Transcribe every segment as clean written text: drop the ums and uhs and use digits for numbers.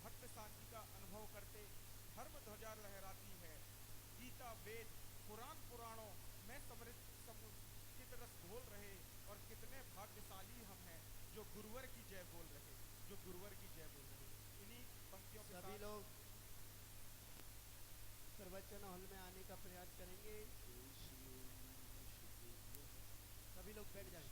भक्त शांति का अनुभव करते धर्म ध्वजा लहराती है। गीता वेद पुराण पुराणों में समृद्ध समुचित रस घोल रहे, और कितने भाग्यशाली हम हैं जो गुरुवर की जय बोल रहे, जो गुरुवर की जय बोल रहे। इन्हीं पंक्तियों के सभी साथ लोग प्रवचन हॉल में आने का प्रयास करेंगे। सभी लोग बैठ जाएं।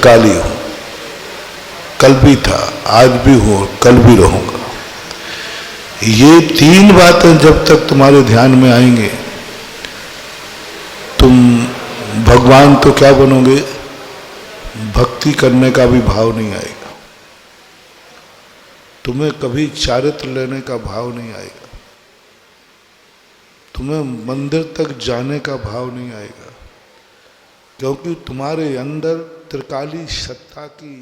चिरकाली हूं, कल भी था, आज भी हूं और कल भी रहूंगा। ये तीन बातें जब तक तुम्हारे ध्यान में आएंगे, तुम भगवान तो क्या बनोगे, भक्ति करने का भी भाव नहीं आएगा, तुम्हें कभी चारित्र लेने का भाव नहीं आएगा, तुम्हें मंदिर तक जाने का भाव नहीं आएगा, क्योंकि तुम्हारे अंदर त्रिकाली सत्ता की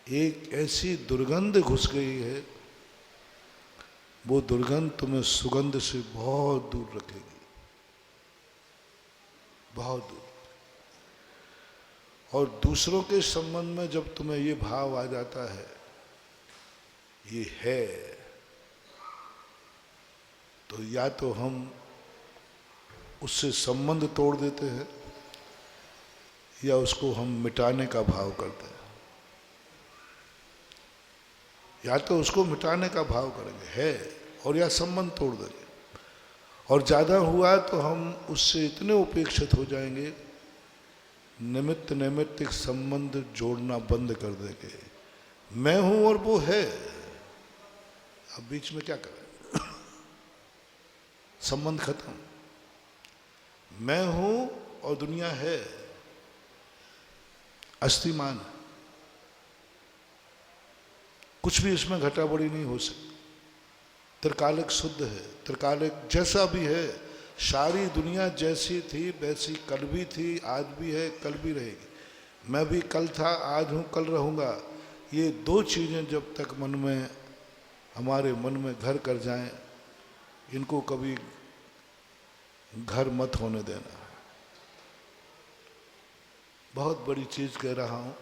एक ऐसी दुर्गंध घुस गई है, वो दुर्गंध तुम्हें सुगंध से बहुत दूर रखेगी, बहुत दूर। और दूसरों के संबंध में जब तुम्हें ये भाव आ जाता है, ये है, तो या तो हम उससे संबंध तोड़ देते हैं या उसको हम मिटाने का भाव करते हैं। या तो उसको मिटाने का भाव करेंगे, है, और या संबंध तोड़ देंगे। और ज़्यादा हुआ तो हम उससे इतने उपेक्षित हो जाएंगे, निमित्त नैमित्तिक संबंध जोड़ना बंद कर देंगे। मैं हूं और वो है, अब बीच में क्या करें, संबंध खत्म। मैं हूं और दुनिया है, अस्तिमान, कुछ भी इसमें घटा बढ़ी नहीं हो सकती। त्रिकालिक शुद्ध है, त्रिकालिक जैसा भी है, सारी दुनिया जैसी थी वैसी कल भी थी, आज भी है, कल भी रहेगी। मैं भी कल था, आज हूँ, कल रहूँगा। ये दो चीज़ें जब तक मन में, हमारे मन में घर कर जाएं, इनको कभी घर मत होने देना। बहुत बड़ी चीज़ कह रहा हूँ,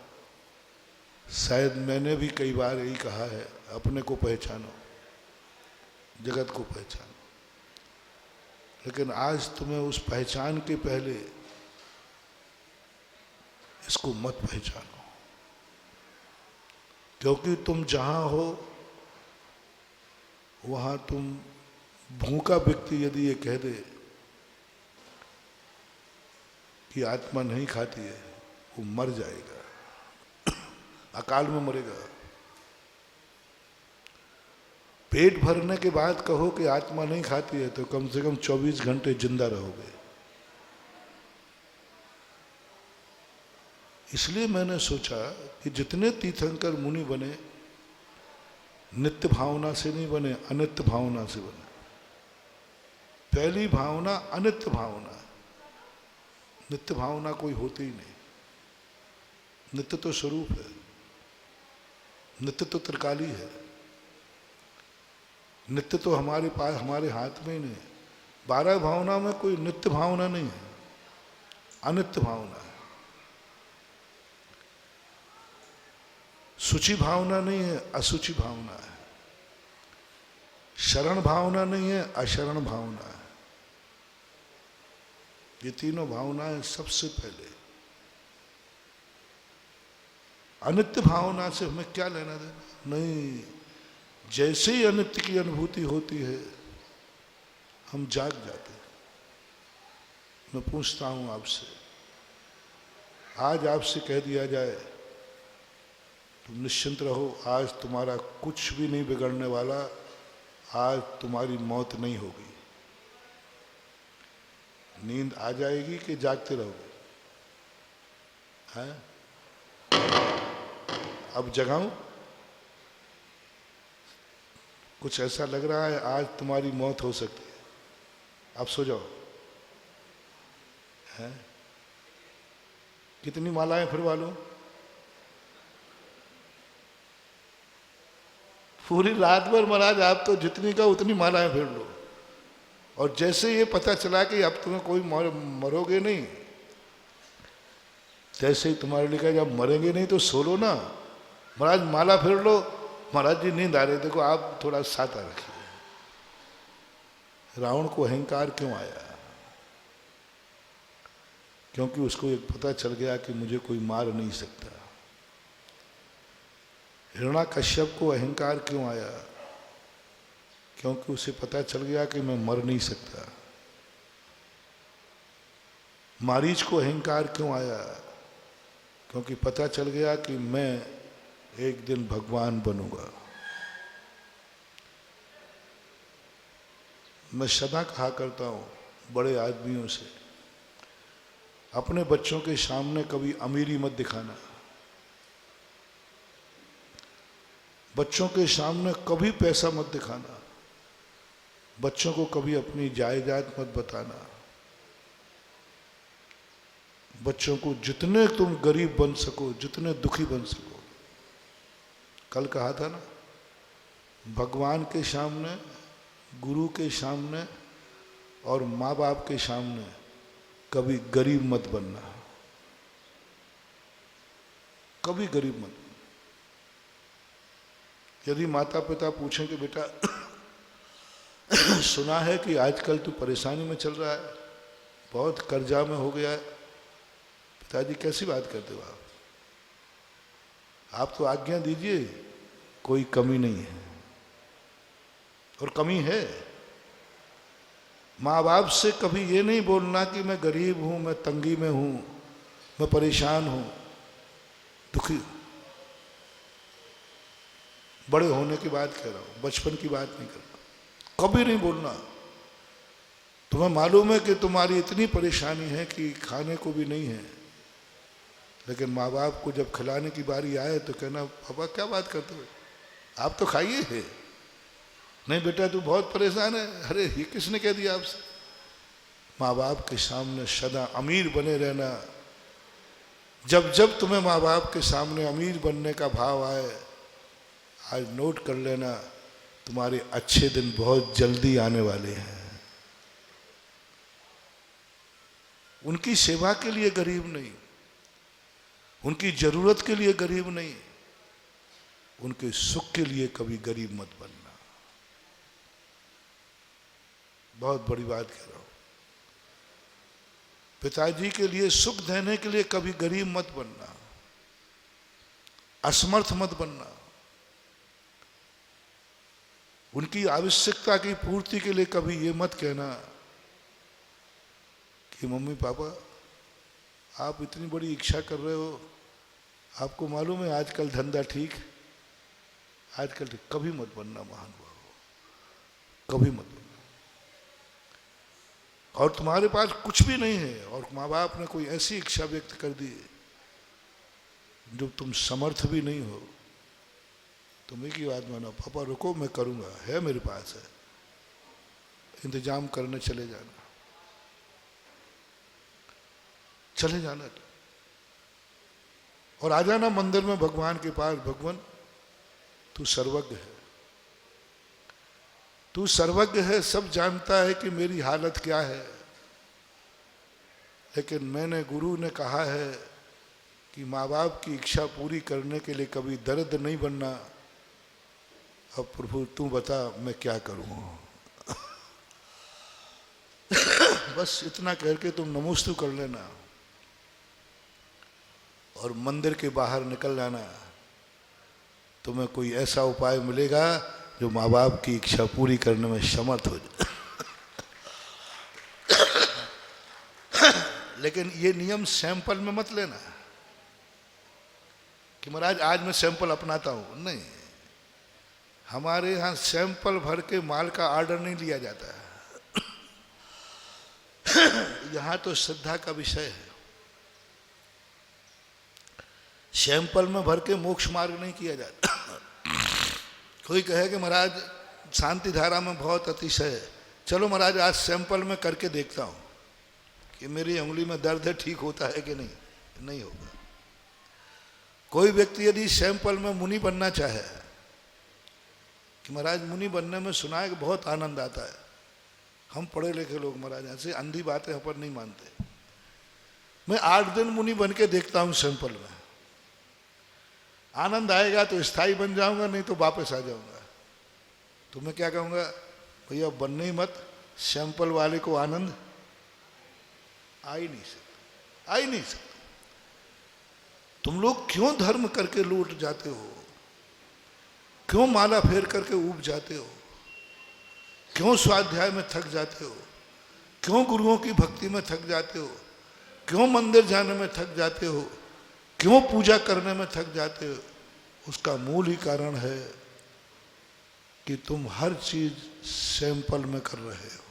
शायद मैंने भी कई बार यही कहा है, अपने को पहचानो, जगत को पहचानो। लेकिन आज तुम्हें उस पहचान के पहले इसको मत पहचानो, क्योंकि तुम जहां हो वहां तुम, भूखा व्यक्ति यदि ये कह दे कि आत्मा नहीं खाती है, वो मर जाएगा, अकाल में मरेगा। पेट भरने के बाद कहो कि आत्मा नहीं खाती है, तो कम से कम 24 घंटे जिंदा रहोगे। इसलिए मैंने सोचा कि जितने तीर्थंकर मुनि बने, नित्य भावना से नहीं बने, अनित्य भावना से बने। पहली भावना अनित्य भावना, नित्य भावना कोई होती ही नहीं। नित्य तो स्वरूप है, नित्य तो त्रिकाली है, नित्य तो हमारे पास, हमारे हाथ में ही नहीं। 12 भावना में कोई नित्य भावना नहीं है, अनित्य भावना है। शुचि भावना नहीं है, अशुचि भावना है। शरण भावना नहीं है, अशरण भावना है। ये तीनों भावनाएं सबसे पहले। अनित्य भावना से हमें क्या लेना देना नहीं। जैसे ही अनित्य की अनुभूति होती है, हम जाग जाते हैं। मैं पूछता हूं आपसे, आज आपसे कह दिया जाए तुम निश्चिंत रहो, आज तुम्हारा कुछ भी नहीं बिगड़ने वाला, आज तुम्हारी मौत नहीं होगी, नींद आ जाएगी कि जागते रहोगे? हैं? अब जगाऊं? कुछ ऐसा लग रहा है आज तुम्हारी मौत हो सकती है, आप सो जाओ। हैं? कितनी मालाएं फिरवा लूं? पूरी रात भर महाराज आप तो जितनी का उतनी मालाएं फिर लो, और जैसे ये पता चला कि अब तुम्हें कोई मरोगे नहीं, जैसे ही तुम्हारे लिए कहा जब मरेंगे नहीं तो सो लो ना, महाराज माला फिर लो, महाराज जी नींद आ रही, देखो आप थोड़ा साता रखिए। रावण को अहंकार क्यों आया? क्योंकि उसको एक पता चल गया कि मुझे कोई मार नहीं सकता। हिरण्याकश्यप को अहंकार क्यों आया? क्योंकि उसे पता चल गया कि मैं मर नहीं सकता। मारीच को अहंकार क्यों आया? क्योंकि पता चल गया कि मैं एक दिन भगवान बनूंगा। मैं सदा कहा करता हूँ बड़े आदमियों से, अपने बच्चों के सामने कभी अमीरी मत दिखाना, बच्चों के सामने कभी पैसा मत दिखाना, बच्चों को कभी अपनी जायदाद मत बताना। बच्चों को जितने तुम गरीब बन सको, जितने दुखी बन सको, कल कहा था ना, भगवान के सामने, गुरु के सामने और माँ बाप के सामने कभी गरीब मत बनना, कभी गरीब मत। यदि माता पिता पूछें कि बेटा सुना है कि आजकल तू परेशानी में चल रहा है, बहुत कर्जा में हो गया है, पिताजी कैसी बात करते हो आप तो आज्ञा दीजिए, कोई कमी नहीं है। और कमी है, माँ बाप से कभी ये नहीं बोलना कि मैं गरीब हूं, मैं तंगी में हूं, मैं परेशान हूं, दुखी हूं। बड़े होने की बात कह रहा हूं, बचपन की बात नहीं कर रहा। कभी नहीं बोलना। तुम्हें मालूम है कि तुम्हारी इतनी परेशानी है कि खाने को भी नहीं है, लेकिन माँ बाप को जब खिलाने की बारी आए तो कहना पापा क्या बात करते हो, आप तो खाइए है। नहीं बेटा तू बहुत परेशान है, अरे ये किसने कह दिया आपसे। माँ बाप के सामने सदा अमीर बने रहना। जब जब तुम्हें माँ बाप के सामने अमीर बनने का भाव आए, आज नोट कर लेना, तुम्हारे अच्छे दिन बहुत जल्दी आने वाले हैं। उनकी सेवा के लिए गरीब नहीं, उनकी जरूरत के लिए गरीब नहीं, उनके सुख के लिए कभी गरीब मत बनना। बहुत बड़ी बात कह रहा हूं। पिताजी के लिए सुख देने के लिए कभी गरीब मत बनना, असमर्थ मत बनना। उनकी आवश्यकता की पूर्ति के लिए कभी ये मत कहना कि मम्मी पापा आप इतनी बड़ी इच्छा कर रहे हो, आपको मालूम है आजकल धंधा ठीक, आजकल ठीक। कभी मत बनना महानुभाव, कभी मत बनना। और तुम्हारे पास कुछ भी नहीं है और माँ बाप ने कोई ऐसी इच्छा व्यक्त कर दी जो तुम समर्थ भी नहीं हो, तुम एक ही बात मानो, पापा रुको मैं करूंगा, है मेरे पास है, इंतजाम करने चले जाना, चले जाना और आ जाना मंदिर में भगवान के पास। भगवान तू सर्वज्ञ है, तू सर्वज्ञ है, सब जानता है कि मेरी हालत क्या है, लेकिन मैंने गुरु ने कहा है कि माँ बाप की इच्छा पूरी करने के लिए कभी दर्द नहीं बनना। अब प्रभु तू बता मैं क्या करूं। बस इतना करके तुम नमोस्तु कर लेना और मंदिर के बाहर निकल जाना। तुम्हें कोई ऐसा उपाय मिलेगा जो माँ बाप की इच्छा पूरी करने में समर्थ हो जाए। लेकिन ये नियम सैंपल में मत लेना कि महाराज आज मैं सैंपल अपनाता हूं, नहीं। हमारे यहाँ सैंपल भर के माल का ऑर्डर नहीं लिया जाता है। यहाँ तो श्रद्धा का विषय है। सैंपल में भर के मोक्ष मार्ग नहीं किया जाता। कोई कहे कि महाराज शांति धारा में बहुत अतिशय है, चलो महाराज आज सैंपल में करके देखता हूँ कि मेरी उंगली में दर्द है, ठीक होता है कि नहीं, नहीं होगा। कोई व्यक्ति यदि सैंपल में मुनि बनना चाहे कि महाराज मुनि बनने में सुना है कि बहुत आनंद आता है, हम पढ़े लिखे लोग महाराज ऐसे अंधी बातें पर नहीं मानते। मैं 8 दिन मुनि बन के देखता हूँ सैंपल में, आनंद आएगा तो स्थायी बन जाऊंगा, नहीं तो वापस आ जाऊंगा। तो मैं क्या कहूँगा, भैया बनने ही मत, सैंपल वाले को आनंद आ ही नहीं सकता, आ ही नहीं सकता। तुम लोग क्यों धर्म करके लूट जाते हो, क्यों माला फेर करके ऊब जाते हो, क्यों स्वाध्याय में थक जाते हो, क्यों गुरुओं की भक्ति में थक जाते हो, क्यों मंदिर जाने में थक जाते हो, क्यों पूजा करने में थक जाते हो? उसका मूल ही कारण है कि तुम हर चीज सैंपल में कर रहे हो,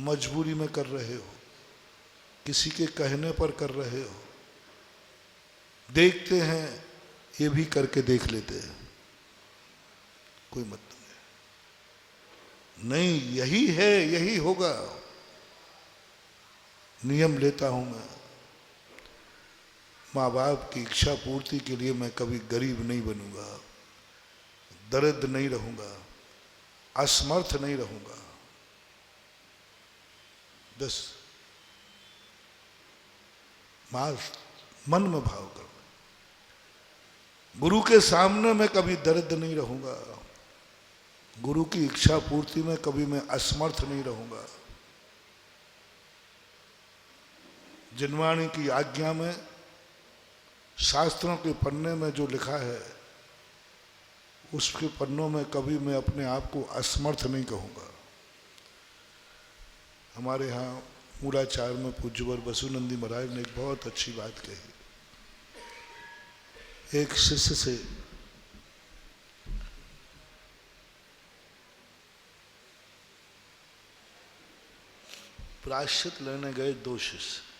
मजबूरी में कर रहे हो, किसी के कहने पर कर रहे हो। देखते हैं, ये भी करके देख लेते हैं, कोई मतलब नहीं, यही है, यही होगा। नियम लेता हूं मैं, माँ बाप की इच्छा पूर्ति के लिए मैं कभी गरीब नहीं बनूंगा, दरिद्र नहीं रहूंगा, असमर्थ नहीं रहूंगा। बस मन में भाव कर, गुरु के सामने मैं कभी दरिद्र नहीं रहूंगा, गुरु की इच्छा पूर्ति में कभी मैं असमर्थ नहीं रहूंगा। जिनवाणी की आज्ञा में, शास्त्रों के पन्ने में जो लिखा है, उसके पन्नों में कभी मैं अपने आप को असमर्थ नहीं कहूंगा। हमारे यहाँ मूलाचार में पूज्यवर बसुनंदी महाराज ने एक बहुत अच्छी बात कही। एक शिष्य से प्रायश्चित लेने गए दो शिष्य।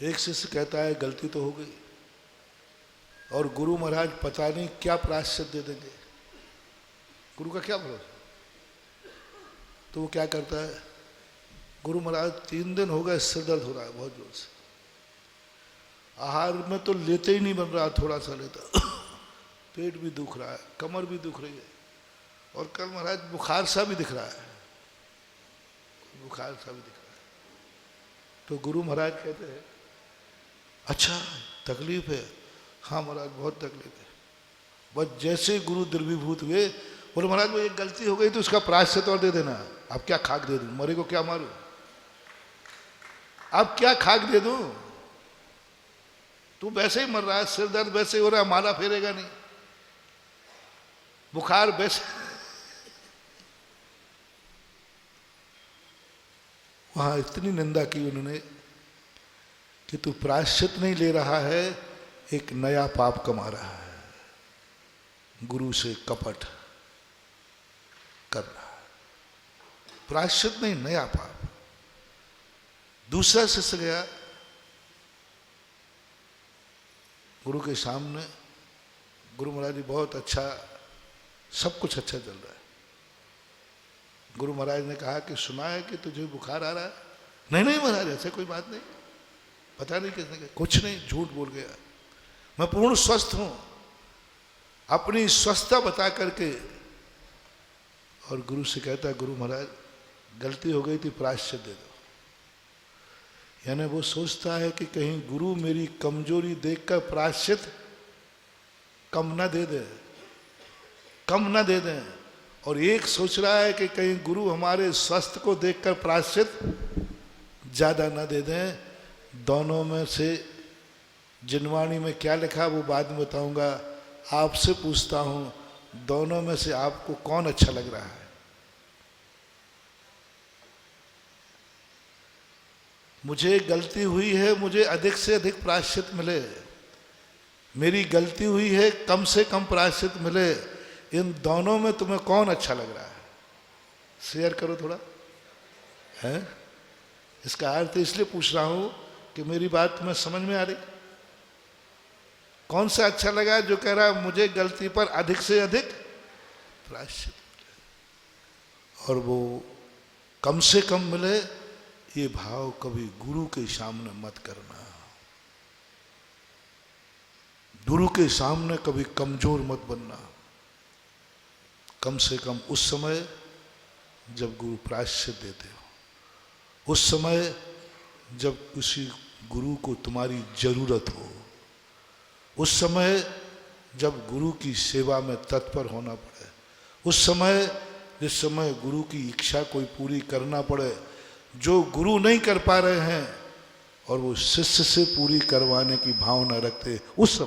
एक शिष्य कहता है गलती तो हो गई, और गुरु महाराज पता नहीं क्या प्रायश्चित दे देंगे, गुरु का क्या भरोसा। तो वो क्या करता है, गुरु महाराज 3 दिन हो गए सिर दर्द हो रहा है बहुत जोर से, आहार में तो लेते ही नहीं बन रहा, थोड़ा सा लेता, पेट भी दुख रहा है, कमर भी दुख रही है, और कल महाराज बुखार सा भी दिख रहा है, बुखार सा भी दिख रहा है। तो गुरु महाराज कहते हैं अच्छा तकलीफ है? हाँ महाराज बहुत तकलीफ है। बस जैसे गुरु द्रवीभूत हुए, बोले महाराज वो एक गलती हो गई तो उसका प्रायश्चित और दे देना। अब क्या खाक दे दूं, मरे को क्या मारूं, अब क्या खाक दे दूं, तू वैसे ही मर रहा है, सिर दर्द वैसे ही हो रहा है, माला फेरेगा नहीं, बुखार वैसे। वहां इतनी निंदा की उन्होंने कि तू प्रायश्चित नहीं ले रहा है, एक नया पाप कमा रहा है, गुरु से कपट कर रहा है, प्रायश्चित नहीं नया पाप। दूसरा शिष्य गया गुरु के सामने, गुरु महाराज जी बहुत अच्छा, सब कुछ अच्छा चल रहा है। गुरु महाराज ने कहा कि सुना है कि तुझे बुखार आ रहा है? नहीं नहीं महाराज ऐसे कोई बात नहीं, पता नहीं किसने कहा, कुछ नहीं, झूठ बोल गया, मैं पूर्ण स्वस्थ हूं, अपनी स्वस्थता बता करके। और गुरु से कहता है गुरु महाराज गलती हो गई थी, प्रायश्चित दे दो। यानी वो सोचता है कि कहीं गुरु मेरी कमजोरी देखकर प्रायश्चित कम ना दे दे, कम ना दे दें, और एक सोच रहा है कि कहीं गुरु हमारे स्वास्थ्य को देखकर प्रायश्चित ज्यादा ना दे दें। दोनों में से जिनवाणी में क्या लिखा वो बाद में बताऊंगा, आपसे पूछता हूं, दोनों में से आपको कौन अच्छा लग रहा है? मुझे गलती हुई है, मुझे अधिक से अधिक प्रायश्चित मिले, मेरी गलती हुई है, कम से कम प्रायश्चित मिले, इन दोनों में तुम्हें कौन अच्छा लग रहा है? शेयर करो थोड़ा, है? इसका अर्थ इसलिए पूछ रहा हूं कि मेरी बात तुम्हें समझ में आ रही? कौन सा अच्छा लगा जो कह रहा है मुझे गलती पर अधिक से अधिक प्रायश्चित मिले, और वो कम से कम मिले, ये भाव कभी गुरु के सामने मत करना, गुरु के सामने कभी कमजोर मत बनना। कम से कम उस समय जब गुरु प्रायश्चित देते हो, उस समय जब किसी गुरु को तुम्हारी जरूरत हो, उस समय जब गुरु की सेवा में तत्पर होना पड़े, उस समय जिस समय गुरु की इच्छा कोई पूरी करना पड़े जो गुरु नहीं कर पा रहे हैं और वो शिष्य से पूरी करवाने की भावना रखते, उस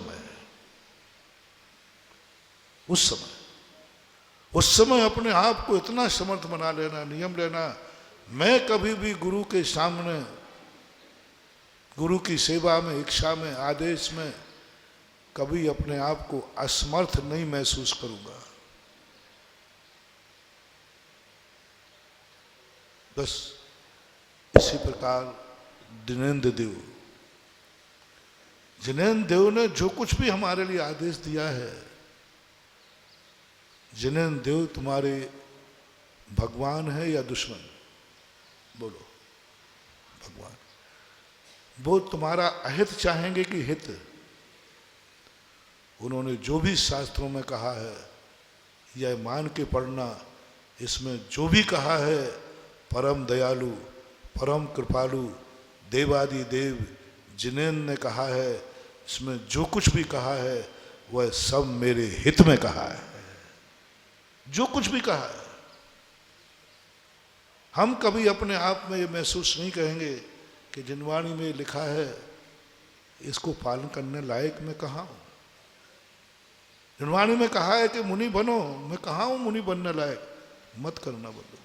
समय अपने आप को इतना समर्थ बना लेना, नियम लेना, मैं कभी भी गुरु के सामने गुरु की सेवा में, इच्छा में, आदेश में कभी अपने आप को असमर्थ नहीं महसूस करूंगा। बस इसी प्रकार जिनेन्द्र देव ने जो कुछ भी हमारे लिए आदेश दिया है, जिनेन्द्र देव तुम्हारे भगवान है या दुश्मन? बोलो। भगवान। वो तुम्हारा अहित चाहेंगे कि हित? उन्होंने जो भी शास्त्रों में कहा है यह मान के पढ़ना, इसमें जो भी कहा है परम दयालु, परम कृपालु देवादि देव जिनेन्द्र ने कहा है, इसमें जो कुछ भी कहा है वह सब मेरे हित में कहा है। जो कुछ भी कहा है, हम कभी अपने आप में ये महसूस नहीं करेंगे कि जिनवाणी में लिखा है इसको पालन करने लायक मैं कहाँ हूं। जिनवाणी में कहा है कि मुनि बनो, मैं कहाँ हूं मुनि बनने लायक? मत करना बंधु,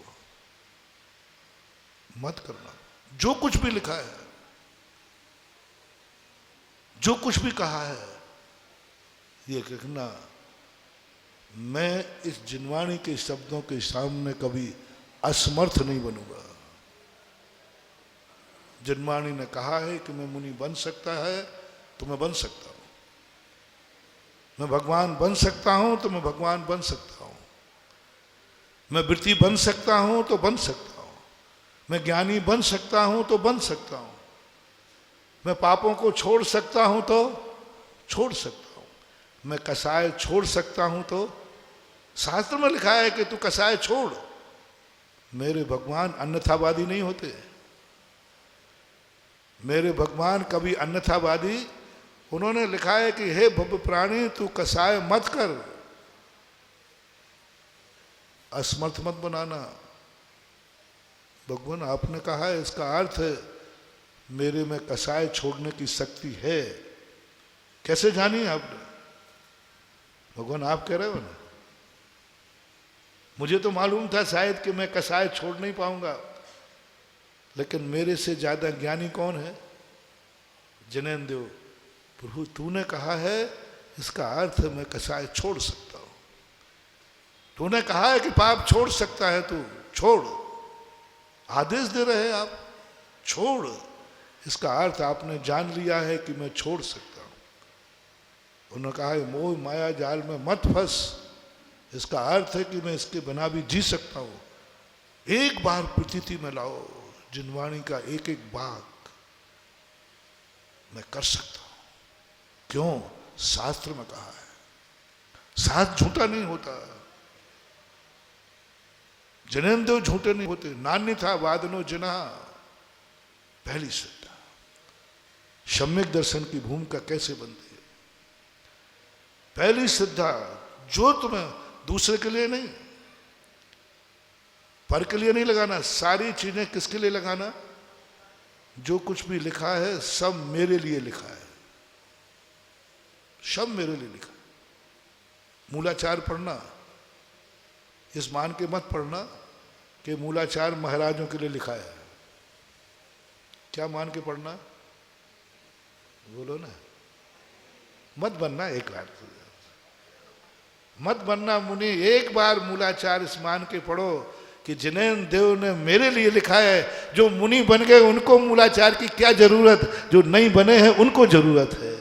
मत करना। जो कुछ भी लिखा है, जो कुछ भी कहा है, ये कहना मैं इस जिनवाणी के शब्दों के सामने कभी असमर्थ नहीं बनूंगा। जिनवाणी ने कहा है कि मैं मुनि बन सकता है तो मैं बन सकता हूं, मैं भगवान बन सकता हूं तो मैं भगवान बन सकता हूं, मैं वृत्ति बन सकता हूं तो बन सकता हूं, मैं ज्ञानी बन सकता हूं तो बन सकता हूं, मैं पापों को छोड़ सकता हूं तो छोड़ सकता हूं, मैं कसाय छोड़ सकता हूं तो। शास्त्र में लिखा है कि तू कसाय छोड़। मेरे भगवान अन्यथावादी नहीं होते। मेरे भगवान कभी अन्यथावादी, उन्होंने लिखा है कि हे भव्य प्राणी तू कसाय मत कर, असमर्थ मत बनाना। भगवान आपने कहा है, इसका अर्थ है मेरे में कसाय छोड़ने की शक्ति है। कैसे जानी आपने? भगवान आप कह रहे हो ना। मुझे तो मालूम था शायद कि मैं कसाय छोड़ नहीं पाऊंगा, लेकिन मेरे से ज्यादा ज्ञानी कौन है? जिनेन्द्र देव। प्रभु तूने कहा है, इसका अर्थ है मैं कसाय छोड़ सकता हूं। तूने कहा है कि पाप छोड़ सकता है, तू छोड़। आदेश दे रहे हैं आप, छोड़। इसका अर्थ आपने जान लिया है कि मैं छोड़ सकता हूं। उन्होंने कहा है मोह माया जाल में मत फंस। इसका अर्थ है कि मैं इसके बिना भी जी सकता हूं। एक बार प्रतीति में लाओ जिनवाणी का एक एक भाग मैं कर सकता हूं। क्यों? शास्त्र में कहा है। शास्त्र झूठा नहीं होता। जिनेन्द्र झूठे नहीं होते। नान्य था वादनो जिना। पहली श्रद्धा। सम्यक दर्शन की भूमिका कैसे बनती है? पहली श्रद्धा जो तुम्हें दूसरे के लिए नहीं, पर के लिए नहीं लगाना। सारी चीजें किसके लिए लगाना? जो कुछ भी लिखा है सब मेरे लिए लिखा है, सब मेरे लिए लिखा है। मूलाचार पढ़ना, इस मान के मत पढ़ना कि मूलाचार महाराजों के लिए लिखा है। क्या मान के पढ़ना? बोलो ना। मत बनना एक बार, मत बनना मुनि। एक बार मूलाचार इस मान के पढ़ो कि जिनेन्द्र देव ने मेरे लिए लिखा है। जो मुनि बन गए उनको मूलाचार की क्या जरूरत, जो नहीं बने हैं उनको जरूरत है।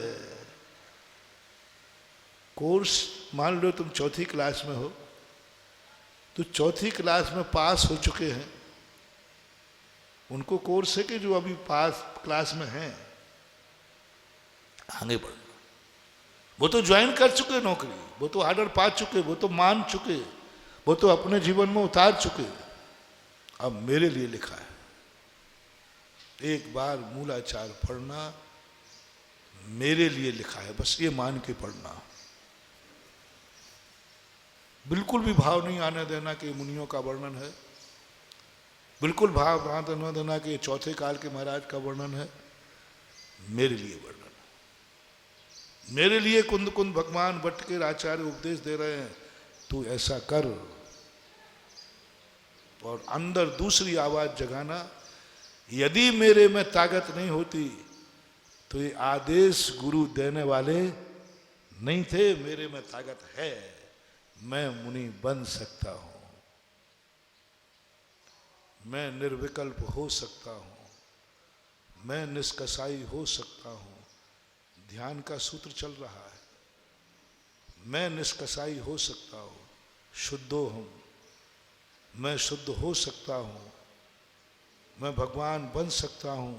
कोर्स मान लो तुम चौथी क्लास में हो, तो चौथी क्लास में पास हो चुके हैं, उनको कोर्स है कि जो अभी पास क्लास में हैं आगे बढ़ना। वो तो ज्वाइन कर चुके नौकरी, वो तो ऑर्डर पा चुके, वो तो मान चुके, वो तो अपने जीवन में उतार चुके। अब मेरे लिए लिखा है। एक बार मूलाचार पढ़ना, मेरे लिए लिखा है, बस ये मान के पढ़ना। बिल्कुल भी भाव नहीं आने देना कि मुनियों का वर्णन है। बिल्कुल भाव आने देना कि चौथे काल के महाराज का वर्णन है। मेरे लिए वर्णन, मेरे लिए कुंद कुंद भगवान भट्ट के आचार्य उपदेश दे रहे हैं, तू ऐसा कर। और अंदर दूसरी आवाज जगाना, यदि मेरे में ताकत नहीं होती तो ये आदेश गुरु देने वाले नहीं थे। मेरे में ताकत है, मैं मुनि बन सकता हूं, मैं निर्विकल्प हो सकता हूं, मैं निष्कसाई हो सकता हूं। ध्यान का सूत्र चल रहा है, मैं निष्कसाई हो सकता हूं, शुद्धो हूं, मैं शुद्ध हो सकता हूं, मैं भगवान बन सकता हूं,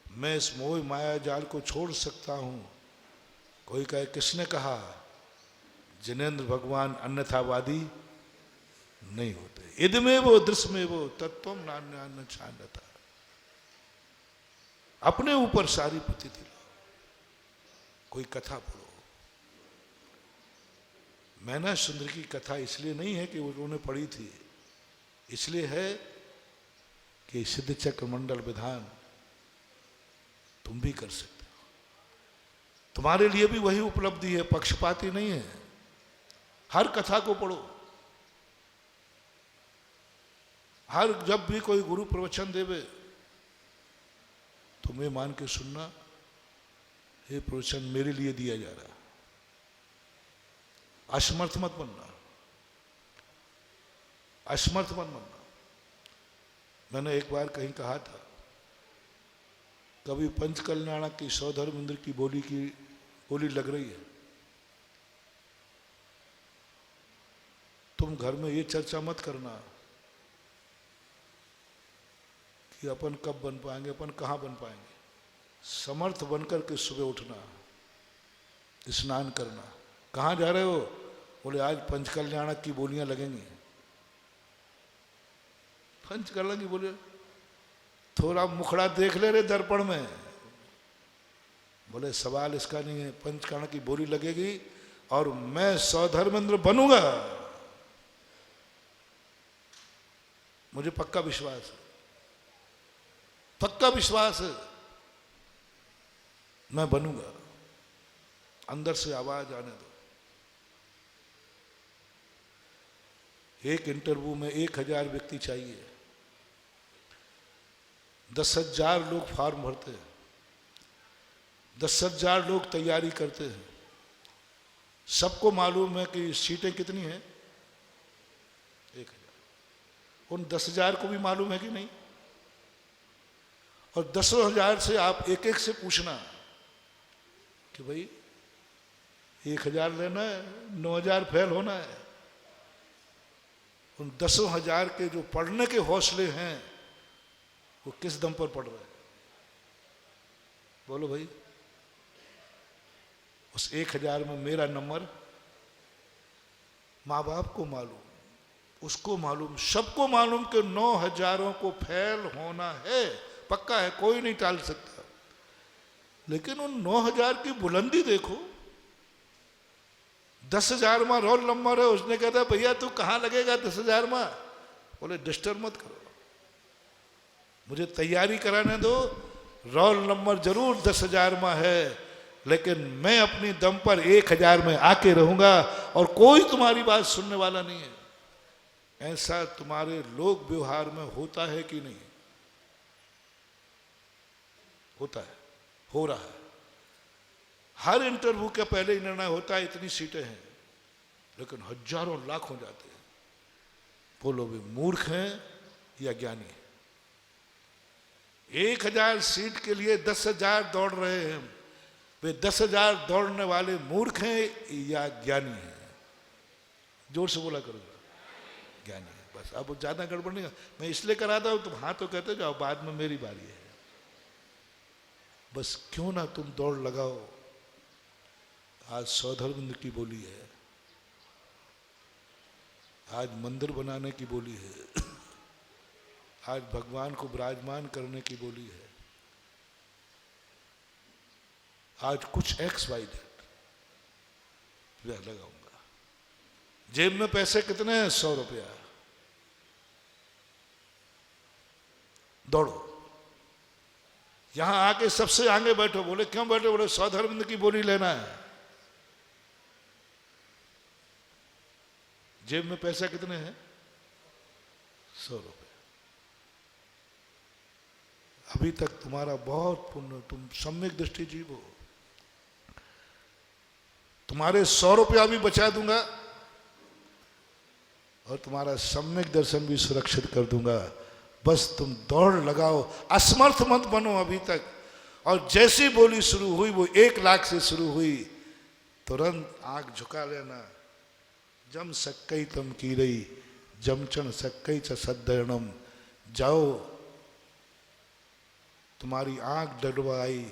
मैं इस मोह माया जाल को छोड़ सकता हूं। कोई कहे किसने कहा? जिनेंद्र भगवान अन्यथावादी नहीं होते। इदमें वो दृश्य में वो तत्वम नान्यान्न छान्यता। अपने ऊपर सारी प्रतीति लो, कोई कथा पढ़ो। मैना सुंदर की कथा इसलिए नहीं है कि उन्होंने पढ़ी थी, इसलिए है कि सिद्ध चक्र मंडल विधान तुम भी कर सकते हो। तुम्हारे लिए भी वही उपलब्धि है, पक्षपाती नहीं है। हर कथा को पढ़ो, हर जब भी कोई गुरु प्रवचन देवे तुम्हें मान के सुनना, ये प्रवचन मेरे लिए दिया जा रहा है। असमर्थ मत बनना, असमर्थ मत बनना। मैंने एक बार कहीं कहा था, कभी पंचकल्याण की सौधर्मेंद्र की बोली लग रही है, तुम घर में ये चर्चा मत करना कि अपन कब बन पाएंगे, अपन कहाँ बन पाएंगे। समर्थ बनकर के सुबह उठना, स्नान करना। कहाँ जा रहे हो? बोले आज पंचकल्याण की बोलियां लगेंगी। पंचकल्याण की बोलियां, थोड़ा मुखड़ा देख ले रे दर्पण में। बोले सवाल इसका नहीं है, पंचकल्याण की बोली लगेगी और मैं सौधर्मेंद्र बनूंगा, मुझे पक्का विश्वास है, पक्का विश्वास है, मैं बनूंगा। अंदर से आवाज आने दो। एक इंटरव्यू में 1000 व्यक्ति चाहिए, 10,000 लोग फॉर्म भरते हैं, 10,000 लोग तैयारी करते हैं। सबको मालूम है कि सीटें कितनी हैं? 1000। उन 10,000 को भी मालूम है कि नहीं? और 10,000 से आप एक एक से पूछना कि भाई 1000 लेना है, 9,000 फेल होना है। उन 10,000 के जो पढ़ने के हौसले हैं वो किस दम पर पढ़ रहे हैं? बोलो भाई। उस 1000 में मेरा नंबर, माँ बाप को मालूम, उसको मालूम, सबको मालूम कि 9,000 को फेल होना है, पक्का है, कोई नहीं टाल सकता। लेकिन उन 9,000 की बुलंदी देखो। 10,000 में रोल नंबर है, उसने कहता है भैया तू कहाँ लगेगा 10,000 में? बोले डिस्टर्ब मत करो, मुझे तैयारी कराने दो। रोल नंबर जरूर 10,000 में है, लेकिन मैं अपनी दम पर 1,000 में आके रहूंगा और कोई तुम्हारी बात सुनने वाला नहीं है। ऐसा तुम्हारे लोक व्यवहार में होता है कि नहीं? होता है, हो रहा है। हर इंटरव्यू के पहले ही निर्णय होता है इतनी सीटें हैं, लेकिन हजारों लाख हो जाते हैं। बोलो वे मूर्ख हैं या ज्ञानी हैं? 1,000 सीट के लिए 10,000 दौड़ रहे हैं, वे 10,000 दौड़ने वाले मूर्ख हैं या ज्ञानी हैं? जोर से बोला करो, ज्ञानी है। बस अब ज्यादा गड़बड़ नहीं, मैं इसलिए कराता हूं तुम हाँ तो कहते जाओ, बाद में मेरी बारी है। बस क्यों ना तुम दौड़ लगाओ। आज सौधर्मेंद्र की बोली है, आज मंदिर बनाने की बोली है, आज भगवान को विराजमान करने की बोली है, आज कुछ XYZ लगाऊंगा। जेब में पैसे कितने हैं? 100 रुपया। दौड़ो, यहां आके सबसे आगे बैठो। बोले क्यों बैठो? बोले सौधर्मेंद्र की बोली लेना है। जेब में पैसा कितने हैं? 100 रुपये। अभी तक तुम्हारा बहुत पुण्य, तुम सम्यक दृष्टि जीव हो। तुम्हारे 100 रुपया भी बचा दूंगा और तुम्हारा सम्यक दर्शन भी सुरक्षित कर दूंगा। बस तुम दौड़ लगाओ, असमर्थ मत बनो अभी तक। और जैसी बोली शुरू हुई, वो 1 लाख से शुरू हुई, तुरंत आंख झुका लेना। जम सक्कई तम की रही, जमचन सक्कई च सद्धरणम। जाओ, तुम्हारी आंख डडवाई,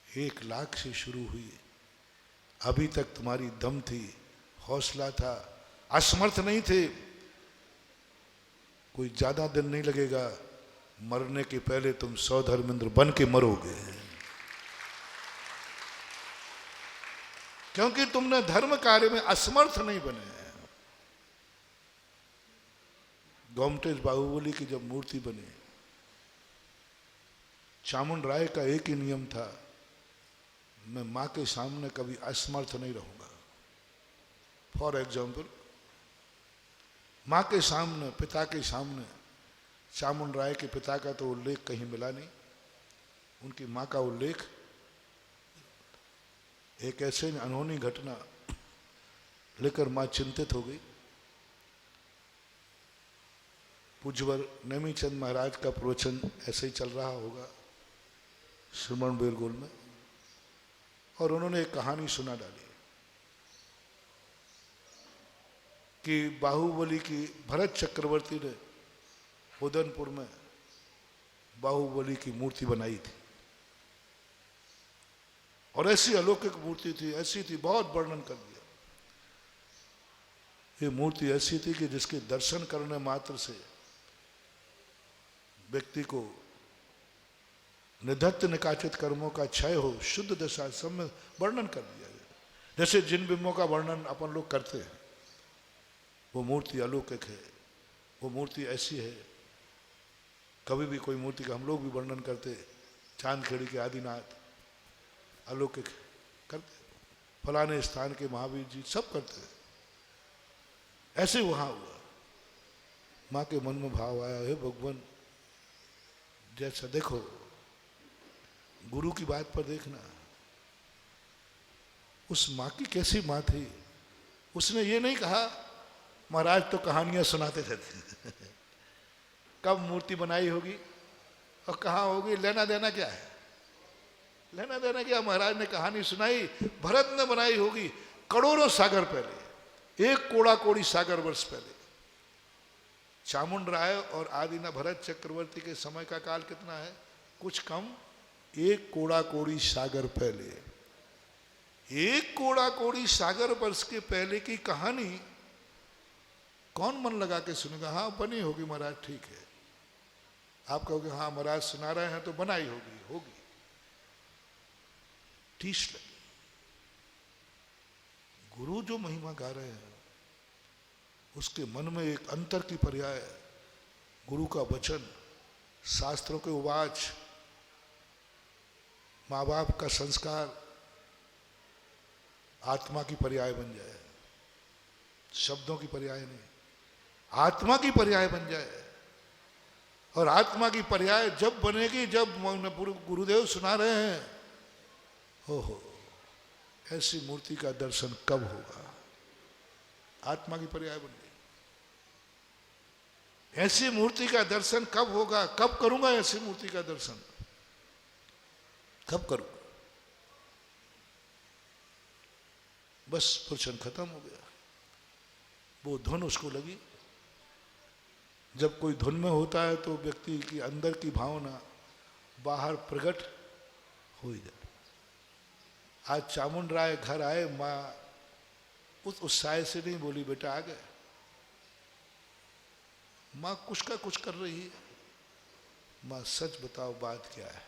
1 लाख से शुरू हुई। अभी तक तुम्हारी दम थी, हौसला था, असमर्थ नहीं थे। कोई ज्यादा दिन नहीं लगेगा, मरने के पहले तुम 100 धर्मेंद्र बन के मरोगे, क्योंकि तुमने धर्म कार्य में असमर्थ नहीं बने। गोमटेश बाहुबली की जब मूर्ति बनी, चामुंड राय का एक ही नियम था, मैं मां के सामने कभी असमर्थ नहीं रहूंगा। फॉर एग्जाम्पल, मां के सामने, पिता के सामने, चामुंड राय के पिता का तो उल्लेख कहीं मिला नहीं, उनकी मां का उल्लेख। एक ऐसे अनहोनी घटना लेकर मां चिंतित हो गई। पूज्यवर नेमीचंद महाराज का प्रवचन ऐसे ही चल रहा होगा श्रमण बेरगोल में, और उन्होंने एक कहानी सुना डाली कि बाहुबली की भरत चक्रवर्ती ने उदयपुर में बाहुबली की मूर्ति बनाई थी, और ऐसी अलौकिक मूर्ति थी, ऐसी थी, बहुत वर्णन कर दिया। ये मूर्ति ऐसी थी कि जिसके दर्शन करने मात्र से व्यक्ति को निधत्त निकाचित कर्मों का क्षय हो, शुद्ध दशा, सब में वर्णन कर दिया गया। जैसे जिन बिंबों का वर्णन अपन लोग करते हैं, वो मूर्ति अलौकिक है, वो मूर्ति ऐसी है। कभी भी कोई मूर्ति का हम लोग भी वर्णन करते, चांदखेड़ी के आदिनाथ अलौकिक करते, फलाने स्थान के महावीर जी, सब करते हैं। ऐसे वहां हुआ, मां के मन में भाव आया, हे भगवान, जैसा देखो, गुरु की बात पर देखना, उस मां की कैसी मां थी। उसने ये नहीं कहा महाराज तो कहानियां सुनाते रहते कब मूर्ति बनाई होगी और कहाँ होगी, लेना देना क्या है, लेना देना क्या। महाराज ने कहानी सुनाई, भरत ने बनाई होगी करोड़ों सागर पहले, 1 कोड़ा कोड़ी सागर वर्ष पहले। चामुंड राय और आदिना भरत चक्रवर्ती के समय का काल कितना है, कुछ कम, 1 कोड़ा कोड़ी सागर पहले। 1 कोड़ा कोड़ी सागर वर्ष के पहले की कहानी कौन मन लगा के सुनेगा। हाँ बनी होगी महाराज, ठीक है, आप कहोगे हाँ महाराज सुना रहे हैं तो बनाई होगी, होगी, ठीस लगी। गुरु जो महिमा गा रहे हैं, उसके मन में एक अंतर की पर्याय, गुरु का वचन, शास्त्रों के उवाच, माँ बाप का संस्कार आत्मा की पर्याय बन जाए, शब्दों की पर्याय नहीं, आत्मा की पर्याय बन जाए। और आत्मा की पर्याय जब बनेगी, जब गुरुदेव सुना रहे हैं, हो ऐसी मूर्ति का दर्शन कब होगा, आत्मा की पर्याय बन गई। ऐसी मूर्ति का दर्शन कब होगा, कब करूंगा ऐसी मूर्ति का दर्शन, कब करूंगा। बस प्रश्न खत्म हो गया। वो धुन उसको लगी। जब कोई धुन में होता है तो व्यक्ति की अंदर की भावना बाहर प्रकट हो ही जाती। आज चामुंड राय घर आए, माँ उस उत्साह से नहीं बोली बेटा आ गए, माँ कुछ का कुछ कर रही है। माँ सच बताओ बात क्या है,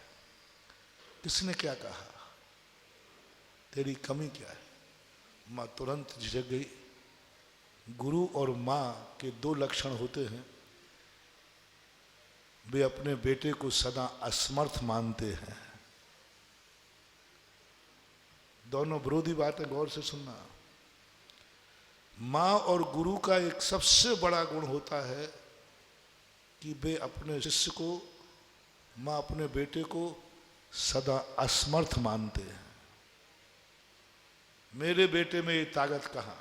किसने क्या कहा, तेरी कमी क्या है। माँ तुरंत झिझक गई। गुरु और माँ के 2 लक्षण होते हैं, वे अपने बेटे को सदा असमर्थ मानते हैं। दोनों विरोधी बातें गौर से सुनना। माँ और गुरु का एक सबसे बड़ा गुण होता है कि वे अपने शिष्य को, माँ अपने बेटे को सदा असमर्थ मानते हैं। मेरे बेटे में ये ताकत कहाँ,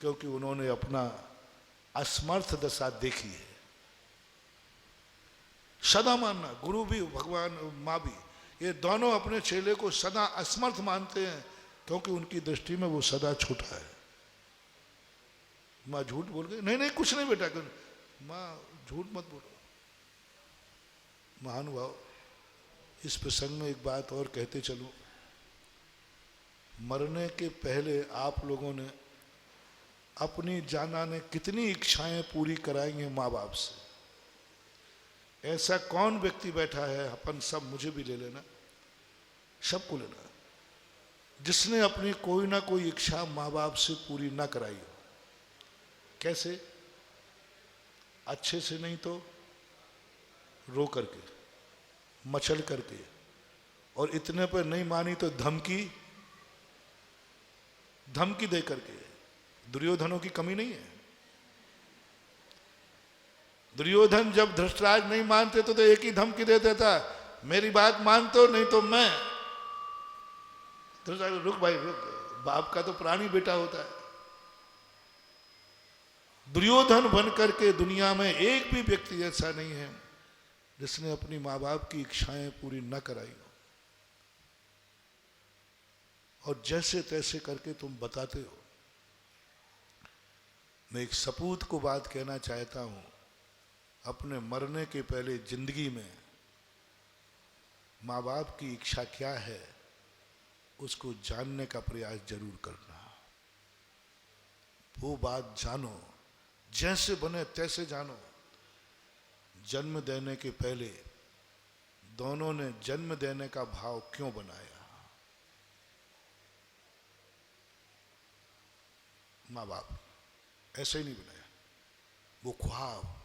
क्योंकि उन्होंने अपना असमर्थ दशा देखी है। सदा मानना, गुरु भी भगवान माँ भी, ये दोनों अपने चेले को सदा असमर्थ मानते हैं, क्योंकि उनकी दृष्टि में वो सदा छोटा है। माँ झूठ बोल गई, नहीं नहीं कुछ नहीं बेटा, माँ झूठ मत बोलो। महानुभाव, इस प्रसंग में एक बात और कहते चलो। मरने के पहले आप लोगों ने अपनी जाना कितनी इच्छाएं पूरी कराई हैं माँ बाप से। ऐसा कौन व्यक्ति बैठा है, अपन सब, मुझे भी ले लेना, सबको लेना, जिसने अपनी कोई ना कोई इच्छा माँ बाप से पूरी ना कराई हो। कैसे? अच्छे से नहीं तो रो करके, मचल करके, और इतने पर नहीं मानी तो धमकी दे करके। दुर्योधनों की कमी नहीं है। दुर्योधन जब धृतराज नहीं मानते तो एक ही धमकी दे देता, मेरी बात मानते हो नहीं तो मैं। धृतराज, रुक भाई रुक, बाप का तो प्राणी बेटा होता है। दुर्योधन बन करके दुनिया में एक भी व्यक्ति ऐसा नहीं है जिसने अपनी माँ बाप की इच्छाएं पूरी न कराई हो। और जैसे तैसे करके तुम बताते हो। मैं एक सपूत को बात कहना चाहता हूं, अपने मरने के पहले जिंदगी में माँ बाप की इच्छा क्या है उसको जानने का प्रयास जरूर करना। वो बात जानो, जैसे बने तैसे जानो। जन्म देने के पहले दोनों ने जन्म देने का भाव क्यों बनाया? माँ बाप ऐसे ही नहीं बनाया। वो ख्वाब,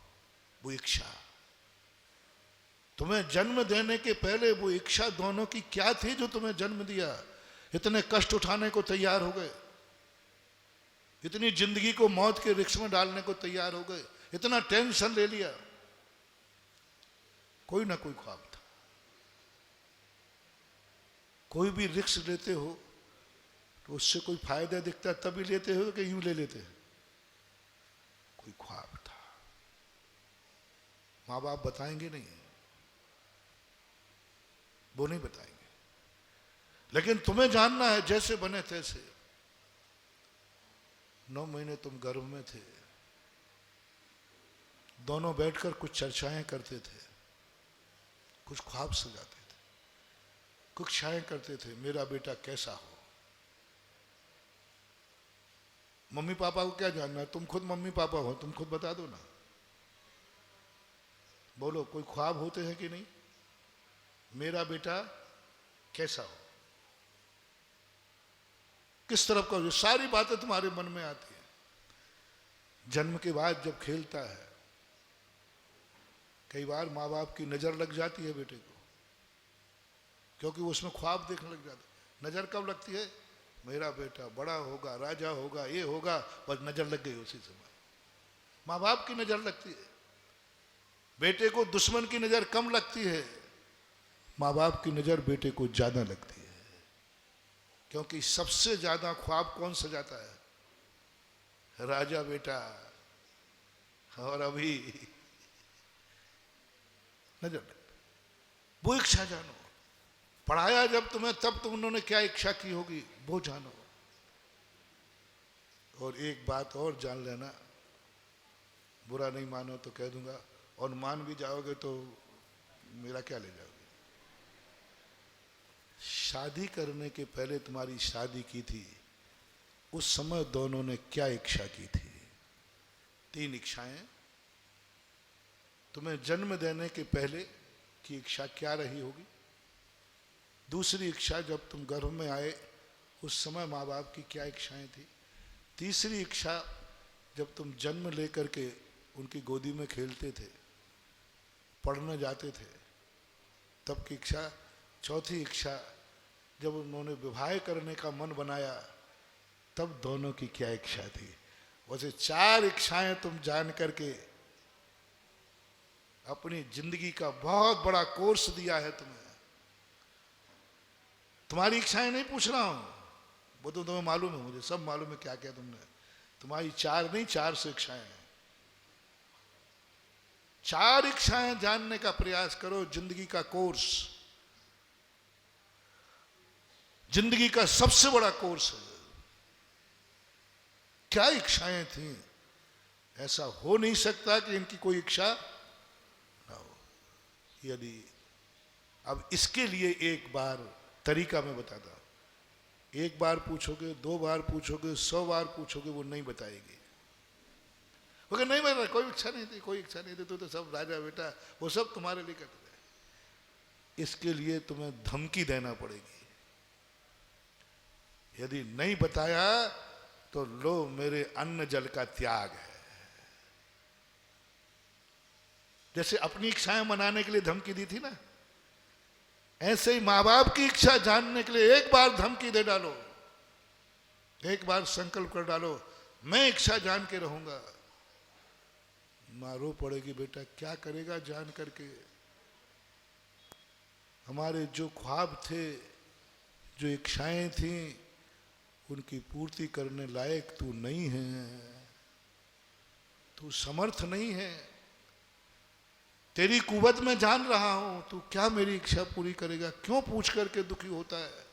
वो इच्छा, तुम्हें जन्म देने के पहले वो इच्छा दोनों की क्या थी जो तुम्हें जन्म दिया? इतने कष्ट उठाने को तैयार हो गए, इतनी जिंदगी को मौत के रिक्स में डालने को तैयार हो गए, इतना टेंशन ले लिया। कोई ना कोई ख्वाब था। कोई भी रिक्स लेते हो तो उससे कोई फायदा दिखता है तभी लेते हो कि यूं ले लेते हैं? कोई ख्वाब था। माँ बाप बताएंगे नहीं, वो नहीं बताएंगे, लेकिन तुम्हें जानना है जैसे बने तैसे। 9 महीने तुम गर्भ में थे, दोनों बैठकर कुछ चर्चाएं करते थे, कुछ ख्वाब सजाते थे, कुछ इच्छाएं करते थे, मेरा बेटा कैसा हो। मम्मी पापा को क्या जानना है? तुम खुद मम्मी पापा हो, तुम खुद बता दो ना। बोलो, कोई ख्वाब होते हैं कि नहीं? मेरा बेटा कैसा हो, किस तरफ का, ये सारी बातें तुम्हारे मन में आती है। जन्म के बाद जब खेलता है, कई बार माँ बाप की नजर लग जाती है बेटे को, क्योंकि वो उसमें ख्वाब देखने लग जाता है। नजर कब लगती है? मेरा बेटा बड़ा होगा, राजा होगा, ये होगा, बस नजर लग गई उसी समय। माँ बाप की नजर लगती है। बेटे को दुश्मन की नजर कम लगती है, माँ बाप की नजर बेटे को ज्यादा लगती है, क्योंकि सबसे ज्यादा ख्वाब कौन सजाता है? राजा बेटा। और अभी नजर लगती। वो इच्छा जानो। पढ़ाया जब तुम्हें तब तुम उन्होंने क्या इच्छा की होगी वो जानो। और एक बात और जान लेना, बुरा नहीं मानो तो कह दूंगा, और मान भी जाओगे तो मेरा क्या ले जाओगे। शादी करने के पहले तुम्हारी शादी की थी, उस समय दोनों ने क्या इच्छा की थी? 3 इच्छाएं। तुम्हें जन्म देने के पहले की इच्छा क्या रही होगी? दूसरी इच्छा, जब तुम गर्भ में आए उस समय माँ बाप की क्या इच्छाएं थी? तीसरी इच्छा, जब तुम जन्म लेकर के उनकी गोदी में खेलते थे, पढ़ने जाते थे, तब की इच्छा। चौथी इच्छा, जब उन्होंने विवाह करने का मन बनाया तब दोनों की क्या इच्छा थी? वैसे 4 इच्छाएं तुम जान करके अपनी जिंदगी का बहुत बड़ा कोर्स दिया है तुम्हें। तुम्हारी इच्छाएं नहीं पूछ रहा हूं, वो तो तुम्हें मालूम है, मुझे सब मालूम है क्या क्या तुमने। तुम्हारी 4 नहीं 400 इच्छाएं हैं। 4 इच्छाएं जानने का प्रयास करो। जिंदगी का कोर्स, जिंदगी का सबसे बड़ा कोर्स है। क्या इच्छाएं थी? ऐसा हो नहीं सकता कि इनकी कोई इच्छा ना हो। यदि अब इसके लिए एक बार तरीका मैं बताता हूं। 1 बार पूछोगे, 2 बार पूछोगे, 100 बार पूछोगे, वो नहीं बताएगी। वो नहीं मेरा कोई इच्छा नहीं थी, कोई इच्छा नहीं थी, तो सब राजा बेटा वो सब तुम्हारे लिए करते थे। इसके लिए तुम्हें धमकी देना पड़ेगी। यदि नहीं बताया तो लो मेरे अन्न जल का त्याग है। जैसे अपनी इच्छाएं मनाने के लिए धमकी दी थी ना, ऐसे ही मां बाप की इच्छा जानने के लिए एक बार धमकी दे डालो, एक बार संकल्प कर डालो, मैं इच्छा जान के रहूंगा। मां रो पड़ेगी, बेटा क्या करेगा जान करके। हमारे जो ख्वाब थे, जो इच्छाएं थी, उनकी पूर्ति करने लायक तू नहीं है, तू समर्थ नहीं है। तेरी कुवत में जान रहा हूं, तू क्या मेरी इच्छा पूरी करेगा? क्यों पूछ करके दुखी होता है?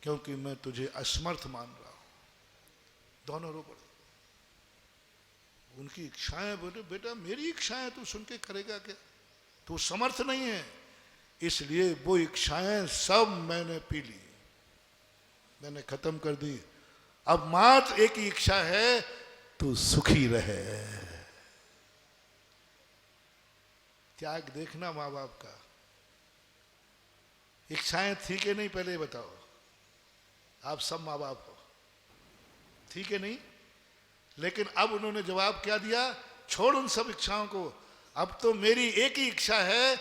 क्योंकि मैं तुझे असमर्थ मान रहा हूं। दोनों रो पड़े। उनकी इच्छाएं बोले, बेटा मेरी इच्छाएं तू सुन के करेगा क्या? तू समर्थ नहीं है। इसलिए वो इच्छाएं सब मैंने पी ली, मैंने खत्म कर दी। अब मात्र एक ही इच्छा है, तू सुखी रहे। त्याग देखना मां बाप का। इच्छाएं थी कि नहीं पहले बताओ? आप सब मां बाप हो, थी कि नहीं? लेकिन अब उन्होंने जवाब क्या दिया? छोड़ उन सब इच्छाओं को, अब तो मेरी एक ही इच्छा है,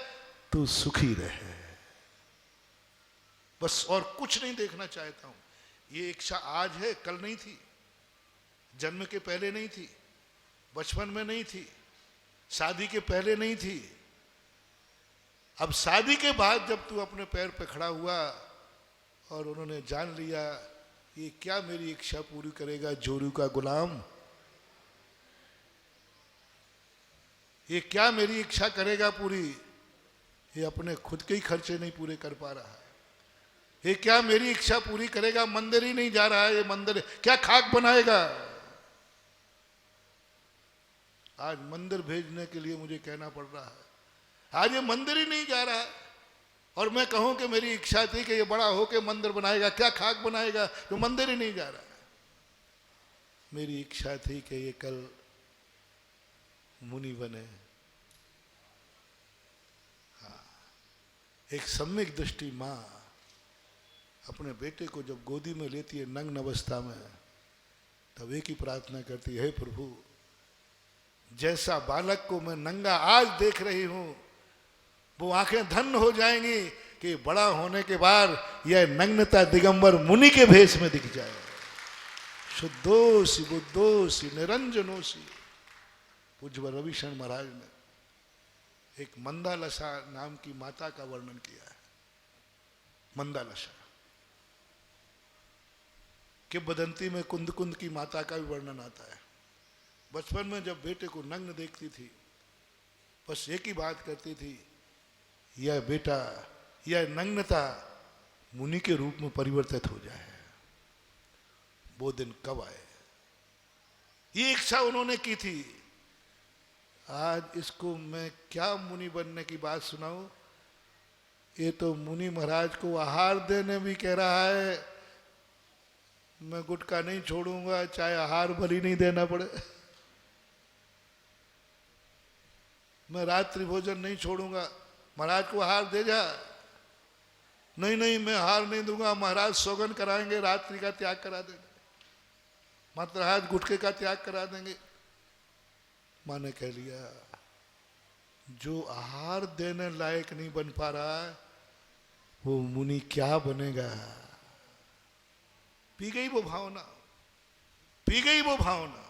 तू सुखी रहे, बस और कुछ नहीं देखना चाहता हूं। ये इच्छा आज है, कल नहीं थी, जन्म के पहले नहीं थी, बचपन में नहीं थी, शादी के पहले नहीं थी। अब शादी के बाद जब तू अपने पैर पे खड़ा हुआ और उन्होंने जान लिया ये क्या मेरी इच्छा पूरी करेगा, जोरू का गुलाम, ये क्या मेरी इच्छा करेगा पूरी, ये अपने खुद के ही खर्चे नहीं पूरे कर पा रहा है, ये क्या मेरी इच्छा पूरी करेगा, मंदिर ही नहीं जा रहा है, ये मंदिर क्या खाक बनाएगा। आज मंदिर भेजने के लिए मुझे कहना पड़ रहा है, आज ये मंदिर ही नहीं जा रहा है। और मैं कहूं कि मेरी इच्छा थी कि ये बड़ा होके मंदिर बनाएगा, क्या खाक बनाएगा, तो मंदिर ही नहीं जा रहा है। मेरी इच्छा थी कि ये कल मुनि बने। हाँ, एक सम्यक दृष्टि माँ अपने बेटे को जब गोदी में लेती है नग्न अवस्था में, तब एक ही प्रार्थना करती है, हे प्रभु जैसा बालक को मैं नंगा आज देख रही हूं, वो आंखें धन्य हो जाएंगी कि बड़ा होने के बाद यह नग्नता दिगंबर मुनि के भेष में दिख जाए। शुद्धोसी बुद्धोसी निरंजनोसी। पूज्य रविशरण महाराज ने एक मंदालसा नाम की माता का वर्णन किया है। मंदालसा किंवदंती में कुंद कुंद की माता का भी वर्णन आता है। बचपन में जब बेटे को नग्न देखती थी, बस एक ही बात करती थी, यह बेटा यह नग्नता मुनि के रूप में परिवर्तित हो जाए। वो दिन कब आए, ये इच्छा उन्होंने की थी। आज इसको मैं क्या मुनि बनने की बात सुनाऊं, ये तो मुनि महाराज को आहार देने भी कह रहा है, मैं गुटखा नहीं छोड़ूंगा चाहे आहार भली नहीं देना पड़े, मैं रात्रि भोजन नहीं छोड़ूंगा, महाराज को आहार दे जा। नहीं नहीं मैं आहार नहीं दूंगा, महाराज सौगन कराएंगे रात्रि का त्याग करा देंगे, महाराज गुटखे का त्याग करा देंगे। माँ ने कह लिया जो आहार देने लायक नहीं बन पा रहा है वो मुनि क्या बनेगा। पी गई वो भावना, पी गई वो भावना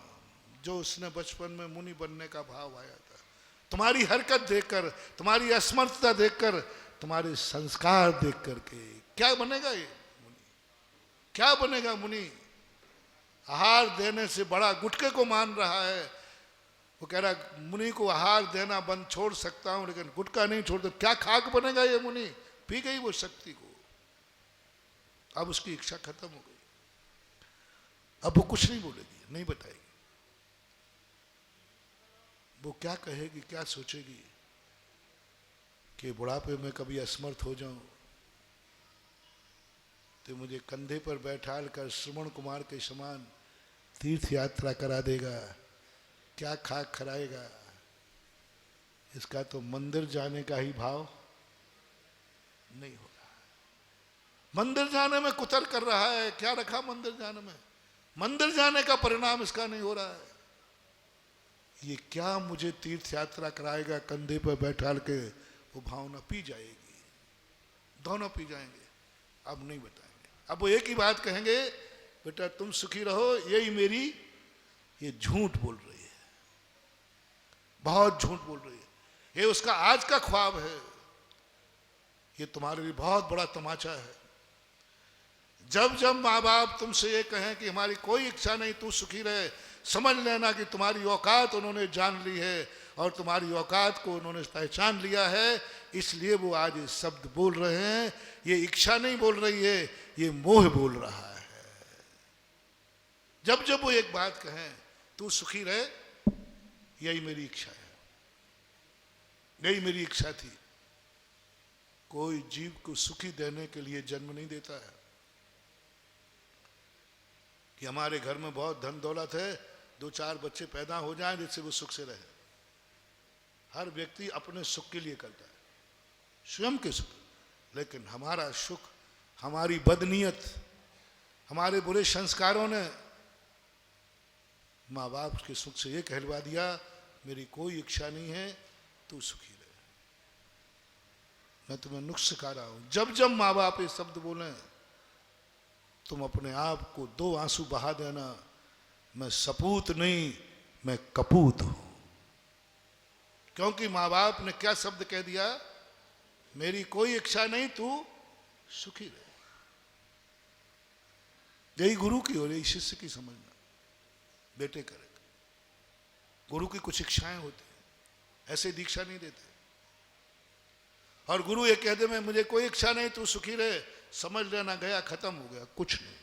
जो उसने बचपन में मुनि बनने का भाव आया था। तुम्हारी हरकत देखकर, तुम्हारी असमर्थता देखकर, तुम्हारे संस्कार देख करके क्या बनेगा ये मुनि? क्या बनेगा मुनि? आहार देने से बड़ा गुटके को मान रहा है। वो कह रहा मुनि को आहार देना बंद छोड़ सकता हूं लेकिन गुटका नहीं छोड़। तो क्या खाक बनेगा ये मुनि? पी गई वो शक्ति को, अब उसकी इच्छा खत्म हो गई। अब वो कुछ नहीं बोलेगी, नहीं बताएगी। वो क्या कहेगी, क्या सोचेगी कि बुढ़ापे में कभी असमर्थ हो जाऊं तो मुझे कंधे पर बैठाल कर श्रवण कुमार के समान तीर्थ यात्रा करा देगा, क्या खाक खराएगा। इसका तो मंदिर जाने का ही भाव नहीं हो रहा है। मंदिर जाने में कुतर कर रहा है, क्या रखा मंदिर जाने में? मंदिर जाने का परिणाम इसका नहीं हो रहा है। ये क्या मुझे तीर्थ यात्रा कराएगा, कंधे पर बैठाल के वो भावना पी जाएगी, दोनों पी जाएंगे। अब नहीं बताएंगे, अब वो एक ही बात कहेंगे, बेटा तुम सुखी रहो, यही मेरी, ये झूठ बोल रही है, बहुत झूठ बोल रही है, ये उसका आज का ख्वाब है, ये तुम्हारे लिए बहुत बड़ा तमाचा है। जब जब माँ बाप तुमसे ये कहें कि हमारी कोई इच्छा नहीं तू सुखी रहे, समझ लेना कि तुम्हारी औकात उन्होंने जान ली है और तुम्हारी औकात को उन्होंने पहचान लिया है, इसलिए वो आज ये शब्द बोल रहे हैं। ये इच्छा नहीं बोल रही है, ये मोह बोल रहा है। जब जब वो एक बात कहें तू सुखी रहे, यही मेरी इच्छा है, यही मेरी इच्छा थी। कोई जीव को सुखी देने के लिए जन्म नहीं देता है कि हमारे घर में बहुत धन दौलत है, 2-4 बच्चे पैदा हो जाएं जिससे वो सुख से रहे। हर व्यक्ति अपने सुख के लिए करता है, स्वयं के सुख। लेकिन हमारा सुख, हमारी बदनीयत, हमारे बुरे संस्कारों ने माँ बाप के सुख से ये कहलवा दिया, मेरी कोई इच्छा नहीं है, तू सुखी रहे, मैं तुम्हें नुक्स सिखा रहा हूं। जब जब माँ बाप ये शब्द बोले, तुम अपने आप को 2 आंसू बहा देना, मैं सपूत नहीं, मैं कपूत हूं। क्योंकि माँ बाप ने क्या शब्द कह दिया, मेरी कोई इच्छा नहीं, तू सुखी रहे। यही गुरु की और यही शिष्य की समझना, बेटे करेगा। गुरु की कुछ इच्छाएं होती हैं, ऐसे दीक्षा नहीं देते। और गुरु ये कह दे मैं मुझे कोई इच्छा नहीं, तू सुखी रहे, समझ लेना गया, खत्म हो गया, कुछ नहीं।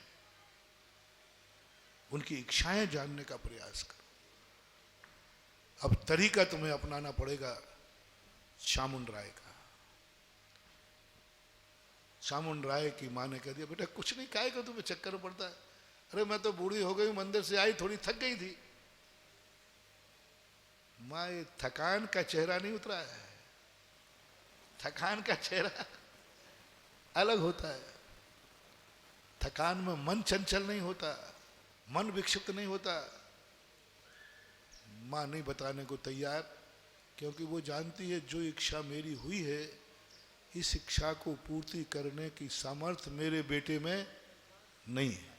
उनकी इच्छाएं जानने का प्रयास करो। अब तरीका तुम्हें अपनाना पड़ेगा चामुंड राय का। चामुंड राय की माँ ने कह दिया, बेटा कुछ नहीं, काहे को तुम्हें चक्कर पड़ता है? अरे मैं तो बूढ़ी हो गई, मंदिर से आई, थोड़ी थक गई थी। माँ ये थकान का चेहरा नहीं उतरा है, थकान का चेहरा अलग होता है। थकान में मन चंचल नहीं होता, मन विक्षिप्त नहीं होता। माँ नहीं बताने को तैयार, क्योंकि वो जानती है जो इच्छा मेरी हुई है, इस इच्छा को पूर्ति करने की सामर्थ्य मेरे बेटे में नहीं है।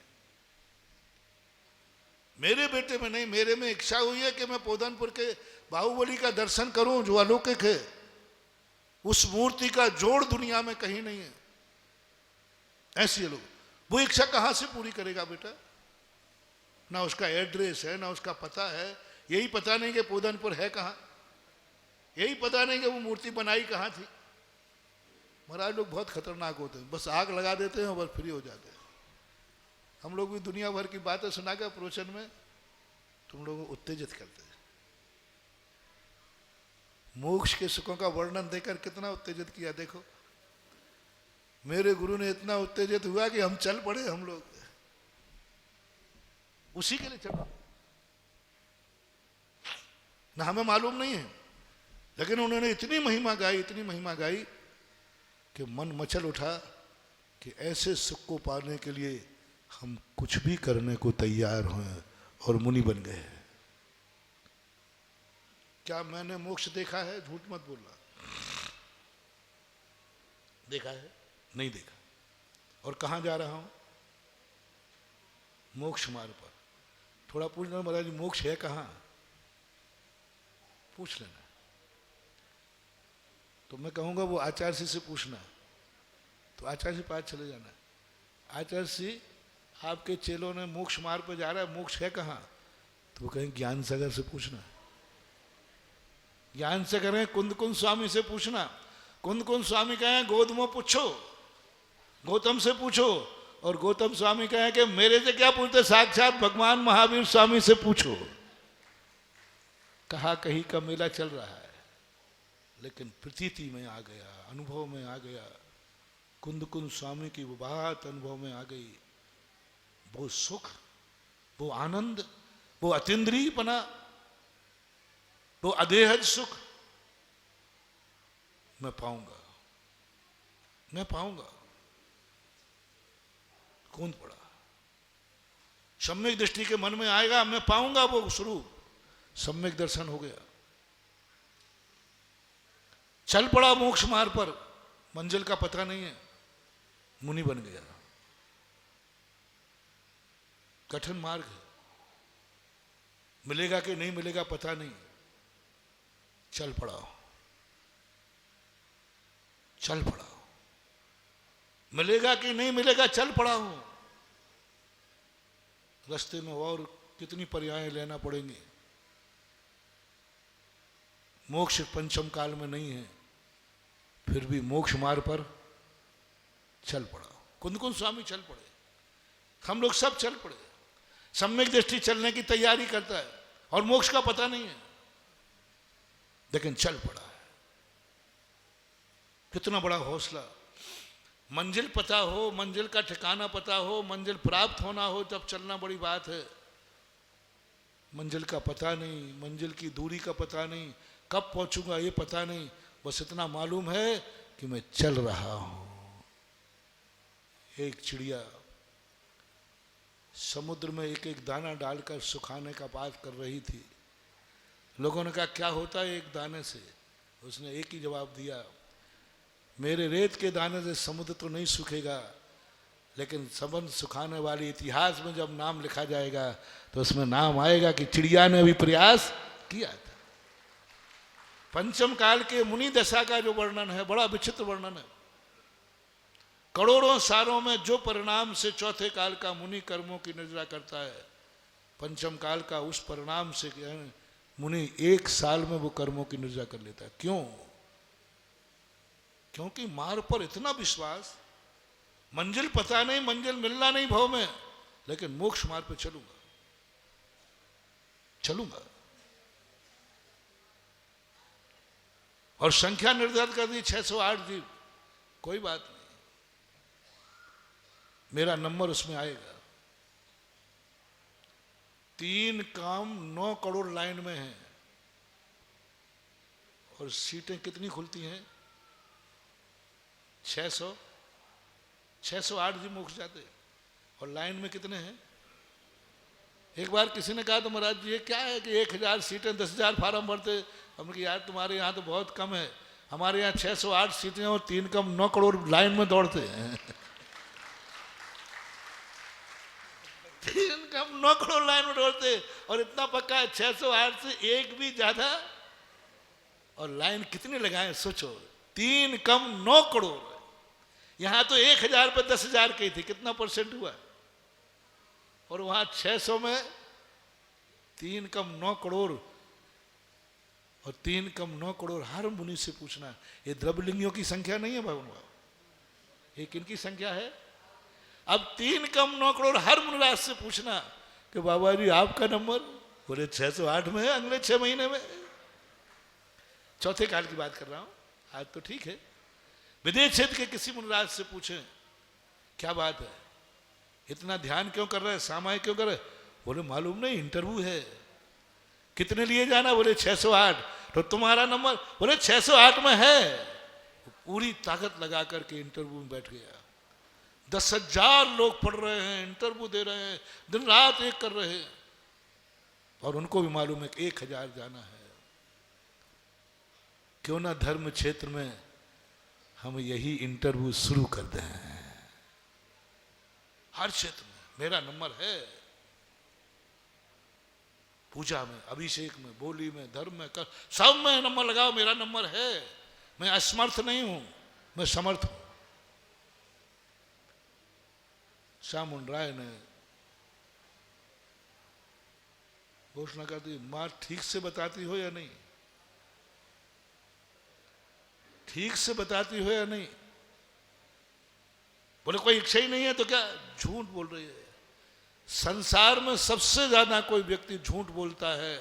मेरे बेटे में नहीं, मेरे में इच्छा हुई है कि मैं पोधनपुर के बाहुबली का दर्शन करूं जो अलौकिक है। उस मूर्ति का जोड़ दुनिया में कहीं नहीं है। ऐसी लोग, वो इच्छा कहां से पूरी करेगा बेटा? ना उसका एड्रेस है, ना उसका पता है, यही पता नहीं कि पोधनपुर है कहां, यही पता नहीं कि वो मूर्ति बनाई कहां थी। महाराज लोग बहुत खतरनाक होते हैं, बस आग लगा देते हैं और बस फ्री हो जाते हैं। हम लोग भी दुनिया भर की बातें सुनाकर प्रवचन में तुम लोगों को उत्तेजित करते हैं। मोक्ष के सुखों का वर्णन देकर कितना उत्तेजित किया देखो। मेरे गुरु ने इतना उत्तेजित हुआ कि हम चल पड़े, हम लोग उसी के लिए चल। ना हमें मालूम नहीं है, लेकिन उन्होंने इतनी महिमा गाई, इतनी महिमा गाई कि मन मचल उठा कि ऐसे सुख को पाने के लिए हम कुछ भी करने को तैयार हैं और मुनि बन गए। क्या मैंने मोक्ष देखा है? झूठ मत बोलना। देखा है? नहीं देखा। और कहां जा रहा हूं? मोक्ष मार्ग पर। थोड़ा पूछ लेना महाराज मोक्ष है कहां, पूछ लेना। तो मैं कहूँगा वो आचार्य जी से पूछना, तो आचार्य जी पास चले जाना, आचार्य जी आपके चेलों ने मोक्ष मार्ग पर जा रहा है, मोक्ष है कहाँ? तो वो कहें ज्ञान सागर से पूछना, ज्ञान से करें कुंद कुंद स्वामी से पूछना। कुंद कुंद स्वामी कहें गोदमो पूछो, गौतम से पूछो, और गौतम स्वामी कहें कि मेरे से क्या पूछते, साक्षात भगवान महावीर स्वामी से पूछो। कहा कहीं का मेला चल रहा है, लेकिन प्रतीति में आ गया, अनुभव में आ गया, कुंद कुंद स्वामी की वो बात अनुभव में आ गई, वो सुख, वो आनंद, वो अतीन्द्रियपना, वो अदेहज सुख मैं पाऊंगा, मैं पाऊंगा। कूद पड़ा, सम्यक दृष्टि के मन में आएगा, मैं पाऊंगा वो स्वरूप, सम्यक दर्शन हो गया। चल पड़ा मोक्ष मार्ग पर, मंजिल का पता नहीं है, मुनि बन गया। कठिन मार्ग है, मिलेगा कि नहीं मिलेगा पता नहीं, चल पड़ा, चल पड़ा, मिलेगा कि नहीं मिलेगा, चल पड़ा हूं। रास्ते में और कितनी पर्यायें लेना पड़ेंगी, मोक्ष पंचम काल में नहीं है, फिर भी मोक्ष मार्ग पर चल पड़ा। कुंद कुंद स्वामी चल पड़े, हम लोग सब चल पड़े। सम्यक दृष्टि चलने की तैयारी करता है और मोक्ष का पता नहीं है, लेकिन चल पड़ा है। कितना बड़ा हौसला, मंजिल पता हो, मंजिल का ठिकाना पता हो, मंजिल प्राप्त होना हो, तब चलना बड़ी बात है। मंजिल का पता नहीं, मंजिल की दूरी का पता नहीं, कब पहुंचूंगा ये पता नहीं, बस इतना मालूम है कि मैं चल रहा हूं। एक चिड़िया समुद्र में एक एक दाना डालकर सुखाने का बात कर रही थी। लोगों ने कहा क्या होता है एक दाने से? उसने एक ही जवाब दिया, मेरे रेत के दाने से समुद्र तो नहीं सूखेगा, लेकिन संबंध सुखाने वाली इतिहास में जब नाम लिखा जाएगा तो उसमें नाम आएगा कि चिड़िया ने भी प्रयास किया था। पंचम काल के मुनि दशा का जो वर्णन है बड़ा विचित्र वर्णन है। करोड़ों सालों में जो परिणाम से चौथे काल का मुनि कर्मों की निर्जरा करता है, पंचम काल का उस परिणाम से मुनि एक साल में वो कर्मों की निर्जरा कर लेता है। क्यों? क्योंकि मार्ग पर इतना विश्वास, मंजिल पता नहीं, मंजिल मिलना नहीं भव में, लेकिन मोक्ष मार्ग पर चलूंगा, चलूंगा। और संख्या निर्धारित कर दी 608 जीव, कोई बात नहीं, मेरा नंबर उसमें आएगा। 3 काम 9 करोड़ लाइन में है, और सीटें कितनी खुलती हैं? 608 जी मोक्ष जाते, और लाइन में कितने हैं? एक बार किसी ने कहा तो महाराज जी ये क्या है कि 1000 सीटें 10,000 फार्म भरते। हमने कहा यार तुम्हारे यहाँ तो बहुत कम है, हमारे यहाँ 608 सीटें और 3 कम 9 करोड़ लाइन में दौड़ते हैं। 3 कम 9 करोड़ लाइन में दौड़ते, और इतना पक्का है 608 से एक भी ज्यादा, और लाइन कितनी लगाए सोचो, 3 कम 9 करोड़। यहां तो 1000 पे 10,000 की थी, कितना परसेंट हुआ? और वहां 600 में 3 कम 9 करोड़, और 3 कम 9 करोड़। हर मुनि से पूछना, ये द्रव्यलिंगियों की संख्या नहीं है भगवान, ये किनकी संख्या है? अब 3 कम 9 करोड़ हर मुनिराज से पूछना कि बाबा जी आपका नंबर? बोले 608 में है, अगले 6 महीने में। चौथे काल की बात कर रहा हूं, आज तो ठीक है। विदेश क्षेत्र के किसी मुनिराज से पूछें क्या बात है, इतना ध्यान क्यों कर रहे हैं, सामायिक क्यों कर रहे? बोले मालूम नहीं, इंटरव्यू है। कितने लिए जाना? बोले 608। तो तुम्हारा नंबर? बोले 608 में है। पूरी ताकत लगा करके इंटरव्यू में बैठ गया। 10,000 लोग पढ़ रहे हैं, इंटरव्यू दे रहे हैं, दिन रात एक कर रहे हैं, और उनको भी मालूम है कि 1000 जाना है। क्यों ना धर्म क्षेत्र में हम यही इंटरव्यू शुरू कर दें। हर क्षेत्र में मेरा नंबर है, पूजा में, अभिषेक में, बोली में, धर्म में, सब में नंबर लगाओ, मेरा नंबर है। मैं असमर्थ नहीं हूं, मैं समर्थ हूं। चामुंड राय ने घोषणा कर दी, मां ठीक से बताती हो या नहीं, ठीक से बताती हो या नहीं। बोले कोई इच्छा ही नहीं है तो क्या, झूठ बोल रही है। संसार में सबसे ज्यादा कोई व्यक्ति झूठ बोलता है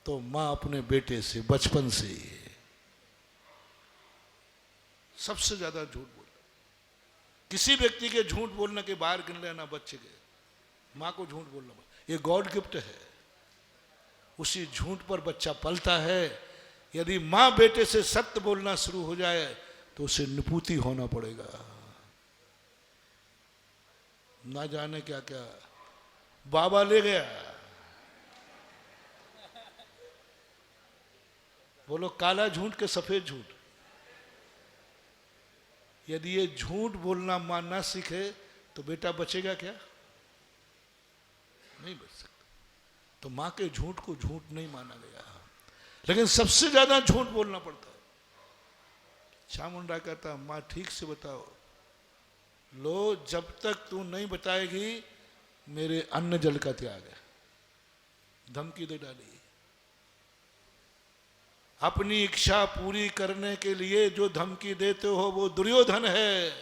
तो मां अपने बेटे से, बचपन से ही सबसे ज्यादा झूठ बोल। किसी व्यक्ति के झूठ बोलने के बाहर गिन लेना बच्चे के, मां को झूठ बोलना ये गॉड गिफ्ट है। उसी झूठ पर बच्चा पलता है। यदि मां बेटे से सत्य बोलना शुरू हो जाए तो उसे निपुती होना पड़ेगा। ना जाने क्या क्या बाबा ले गया। बोलो काला झूठ के सफेद झूठ। यदि ये झूठ बोलना मां ना सीखे तो बेटा बचेगा क्या, नहीं बच सकता। तो मां के झूठ को झूठ नहीं माना गया, लेकिन सबसे ज्यादा झूठ बोलना पड़ता है। चामुंडा कहता मां ठीक से बताओ। लो जब तक तू नहीं बताएगी मेरे अन्न जल का त्याग है। धमकी दे डाली। अपनी इच्छा पूरी करने के लिए जो धमकी देते हो वो दुर्योधन है,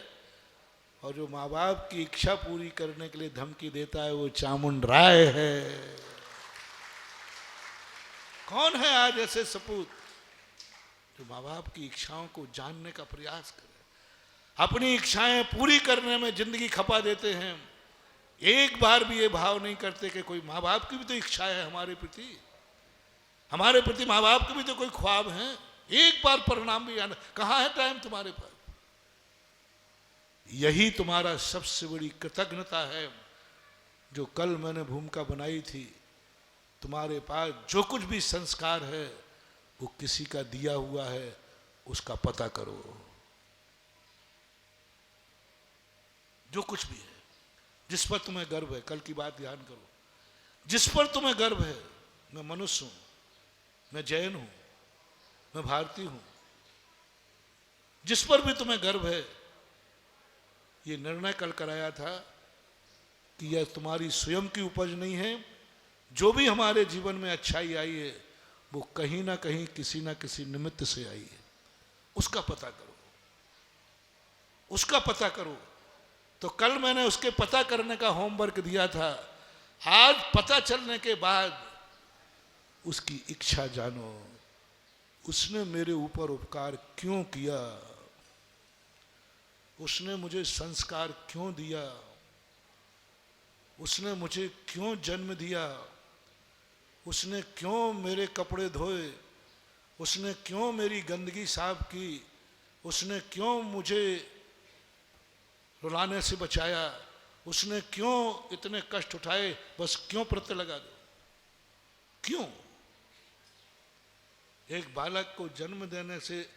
और जो माँ बाप की इच्छा पूरी करने के लिए धमकी देता है वो चामुंड राय है। कौन है आज ऐसे सपूत जो माँ बाप की इच्छाओं को जानने का प्रयास करे, अपनी इच्छाएं पूरी करने में जिंदगी खपा देते हैं। एक बार भी ये भाव नहीं करते कि कोई माँ बाप की भी तो इच्छा है हमारे प्रति, हमारे प्रति माँ बाप के भी तो कोई ख्वाब हैं। एक बार परिणाम भी आना, कहाँ है टाइम तुम्हारे पास। यही तुम्हारा सबसे बड़ी कृतज्ञता है। जो कल मैंने भूमिका बनाई थी, तुम्हारे पास जो कुछ भी संस्कार है वो किसी का दिया हुआ है, उसका पता करो। जो कुछ भी है, जिस पर तुम्हें गर्व है, कल की बात ध्यान करो। जिस पर तुम्हें गर्व है, मैं मनुष्य हूं, मैं जैन हूं, मैं भारतीय हूं, जिस पर भी तुम्हें गर्व है, ये निर्णय कल कराया था कि यह तुम्हारी स्वयं की उपज नहीं है। जो भी हमारे जीवन में अच्छाई आई है वो कहीं ना कहीं किसी ना किसी निमित्त से आई है। उसका पता करो, उसका पता करो। तो कल मैंने उसके पता करने का होमवर्क दिया था। आज पता चलने के बाद उसकी इच्छा जानो। उसने मेरे ऊपर उपकार क्यों किया, उसने मुझे संस्कार क्यों दिया, उसने मुझे क्यों जन्म दिया, उसने क्यों मेरे कपड़े धोए, उसने क्यों मेरी गंदगी साफ की, उसने क्यों मुझे रुलाने से बचाया, उसने क्यों इतने कष्ट उठाए, बस क्यों प्रत्यय लगा दो। क्यों? एक बालक को जन्म देने से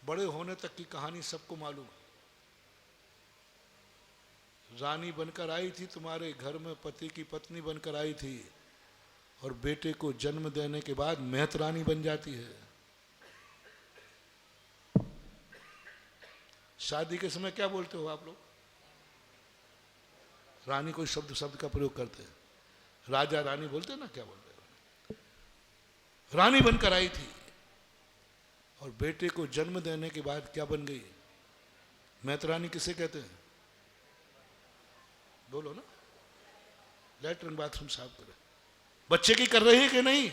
बड़े होने तक की कहानी सबको मालूम है। रानी बनकर आई थी तुम्हारे घर में, पति की पत्नी बनकर आई थी, और बेटे को जन्म देने के बाद महत रानी बन जाती है। शादी के समय क्या बोलते हो आप लोग? रानी कोई शब्द का प्रयोग करते हैं, राजा रानी बोलते हैं ना, क्या बोलते हैं? रानी बनकर आई थी और बेटे को जन्म देने के बाद क्या बन गई? महत रानी किसे कहते हैं? बोलो ना। लैट्रिन बाथरूम साफ करे, बच्चे की कर रही है कि नहीं?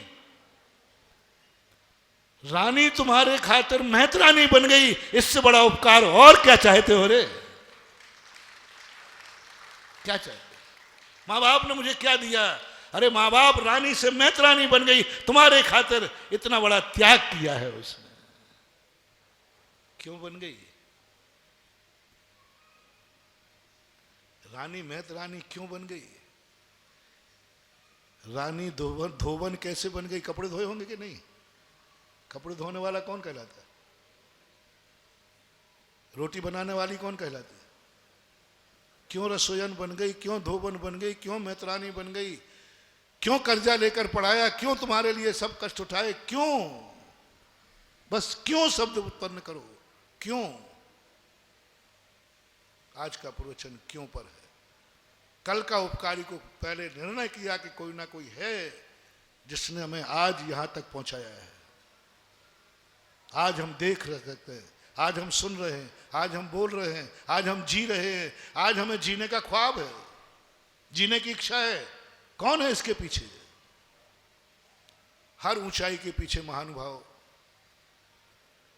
रानी तुम्हारे खातिर महत रानी बन गई, इससे बड़ा उपकार और क्या चाहते हो रे? क्या चाहते? माँ बाप ने मुझे क्या दिया? अरे माँ बाप रानी से महत रानी बन गई, तुम्हारे खातिर इतना बड़ा त्याग किया है उसने। क्यों बन गई रानी? महत रानी क्यों बन गई? रानी धोबन कैसे बन गई? कपड़े धोए होंगे कि नहीं? कपड़े धोने वाला कौन कहलाता है? रोटी बनाने वाली कौन कहलाती है? क्यों रसोईयन बन गई? क्यों धोबन बन गई? क्यों महतरानी बन गई? क्यों कर्जा लेकर पढ़ाया? क्यों तुम्हारे लिए सब कष्ट उठाए? क्यों? बस क्यों शब्द उत्पन्न करो। क्यों, आज का प्रवचन क्यों पर है। कल का उपकारी को पहले निर्णय किया कि कोई ना कोई है जिसने हमें आज यहां तक पहुंचाया है। आज हम देख रह सकते हैं, आज हम सुन रहे हैं, आज हम बोल रहे हैं, आज हम जी रहे हैं, आज हमें जीने का ख्वाब है, जीने की इच्छा है। कौन है इसके पीछे? हर ऊंचाई के पीछे महानुभाव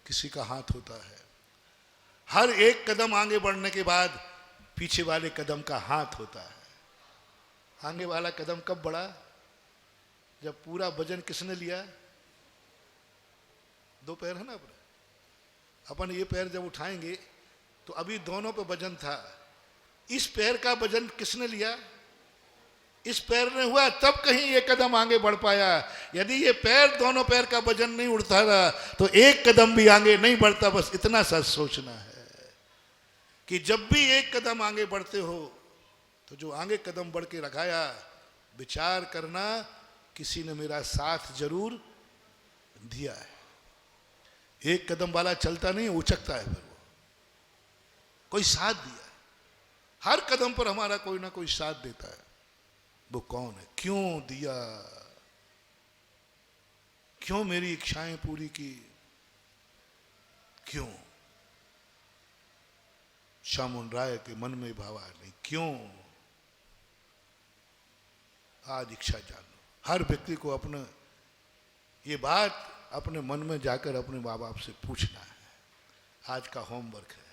किसी का हाथ होता है। हर एक कदम आगे बढ़ने के बाद पीछे वाले कदम का हाथ होता है। आगे वाला कदम कब बढ़ा? जब पूरा वजन किसने लिया? दो पैर है ना अपने, अपन ये पैर जब उठाएंगे तो अभी दोनों पे वजन था, इस पैर का वजन किसने लिया? इस पैर ने हुआ, तब कहीं ये कदम आगे बढ़ पाया। यदि ये पैर, दोनों पैर का वजन नहीं उठता रहा तो एक कदम भी आगे नहीं बढ़ता। बस इतना सा सोचना है कि जब भी एक कदम आगे बढ़ते हो तो जो आगे कदम बढ़ के रखाया, विचार करना किसी ने मेरा साथ जरूर दिया है। एक कदम वाला चलता नहीं, उचकता है, फिर वो कोई साथ दिया है। हर कदम पर हमारा कोई ना कोई साथ देता है। वो कौन है? क्यों दिया? क्यों मेरी इच्छाएं पूरी की? क्यों? चामुंड राय के मन में भावा नहीं, क्यों? आज इच्छा जान लो। हर व्यक्ति को अपना ये बात अपने मन में जाकर अपने माँ बाप से पूछना है। आज का होमवर्क है।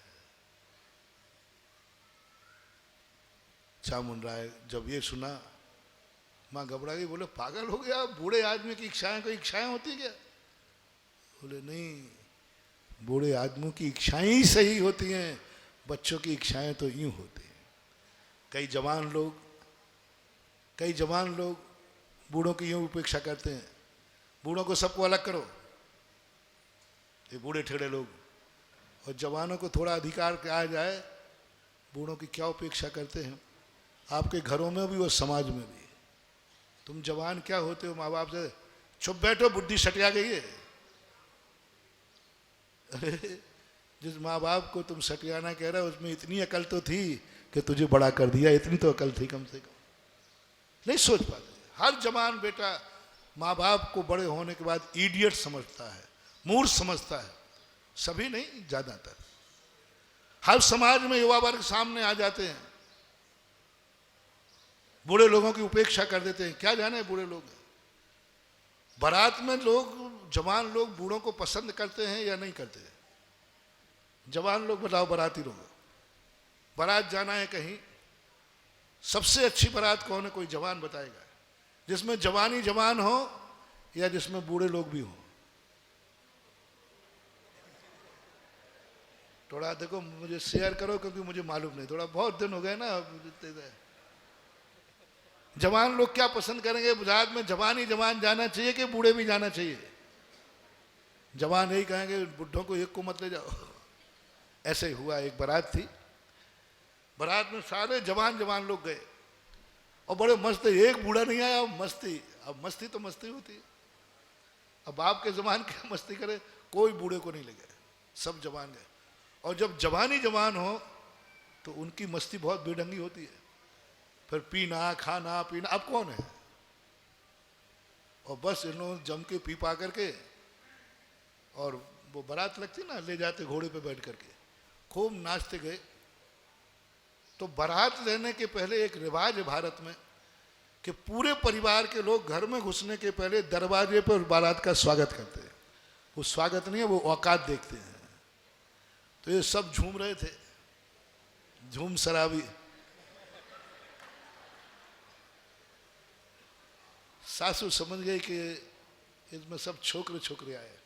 चामुंड राय जब ये सुना, माँ घबरा गई, बोले पागल हो गया, बूढ़े आदमी की इच्छाएं कोई इच्छाएं होती क्या? बोले नहीं, बूढ़े आदमियों की इच्छाएं ही सही होती हैं, बच्चों की इच्छाएं तो यूं होती हैं। कई जवान लोग बूढ़ों की यूं उपेक्षा करते हैं, बूढ़ों को सबको अलग करो, ये बूढ़े ठेड़े लोग, और जवानों को थोड़ा अधिकार आ जाए, बूढ़ों की क्या उपेक्षा करते हैं। आपके घरों में भी और समाज में भी। तुम जवान क्या होते हो? माँ बाप से चुप बैठो, बुद्धि सटिया गई है। अरे जिस माँ बाप को तुम सटियाना कह रहे हो उसमें इतनी अकल तो थी कि तुझे बड़ा कर दिया, इतनी तो अकल थी कम से कम। नहीं सोच पाते। हर जवान बेटा माँ बाप को बड़े होने के बाद इडियट समझता है, मूर्ख समझता है। सभी नहीं, ज्यादातर। हर समाज में युवा वर्ग सामने आ जाते हैं, बूढ़े लोगों की उपेक्षा कर देते हैं। क्या जाने बूढ़े लोग। बारात में लोग, जवान लोग बूढ़ों को पसंद करते हैं या नहीं करते? जवान लोग बताओ, बाराती लोग, बारात जाना है कहीं, सबसे अच्छी बारात कौन है? कोई जवान बताएगा। जिसमें जवानी जवान हो या जिसमें बूढ़े लोग भी हो? थोड़ा देखो, मुझे शेयर करो क्योंकि मुझे मालूम नहीं, थोड़ा बहुत दिन हो गए ना। जवान लोग क्या पसंद करेंगे? बारात में जवान ही जवान जाना चाहिए कि बूढ़े भी जाना चाहिए? जवान यही कहेंगे बुढ़ों को एक को मत ले जाओ। ऐसे ही हुआ। एक बारात थी, बारात में सारे जवान जवान लोग गए और बड़े मस्त, एक बूढ़ा नहीं आया। मस्ती, अब मस्ती तो मस्ती होती है। अब बाप के जवान क्या मस्ती करे? कोई बूढ़े को नहीं ले गए, सब जवान गए। और जब जवान ही जवान हो तो उनकी मस्ती बहुत बेढंगी होती है। फिर पीना, खाना पीना, अब कौन है? और बस इन लोगों जम के पी पा करके, और वो बारात लगती ना, ले जाते घोड़े पे बैठ करके, खूब नाचते गए। तो बारात लेने के पहले एक रिवाज है भारत में कि पूरे परिवार के लोग घर में घुसने के पहले दरवाजे पर बारात का स्वागत करते हैं। वो स्वागत नहीं है, वो औकात देखते हैं। तो ये सब झूम रहे थे, झूम शराबी। सासू समझ गई कि इसमें सब छोकरे छोकरे आए,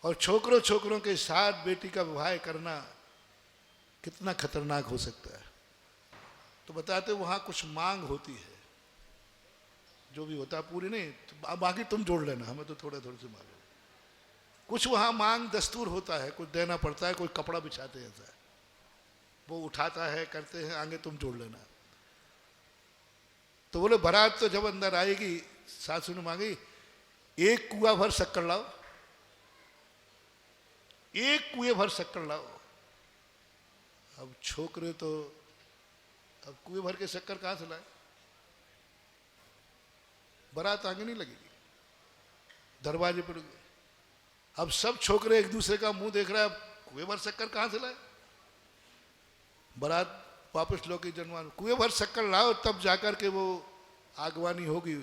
और छोकरों छोकरों के साथ बेटी का विवाह करना कितना खतरनाक हो सकता है। तो बताते वहां कुछ मांग होती है, जो भी होता पूरी नहीं, तो बाकी तुम जोड़ लेना, हमें तो थोड़ा थोड़ा से मालूम। कुछ वहां मांग दस्तूर होता है, कुछ देना पड़ता है, कोई कपड़ा बिछाते हैं, ऐसा वो उठाता है, करते हैं, आगे तुम जोड़ लेना। तो बोले बारात तो जब अंदर आएगी, सासू ने मांगी एक कुआ भर शक्कर लाओ, एक कुएं भर शक्कर लाओ। अब छोकरे तो अब कुएं भर के शक्कर कहां से लाए? बारात आगे नहीं लगेगी, दरवाजे पर। अब सब छोकरे एक दूसरे का मुंह देख रहा है, कुएं भर शक्कर कहां से लाए? बारात वापस लो की जनवान, कुएं भर शक्कर लाओ, तब जाकर के वो आगवानी होगी।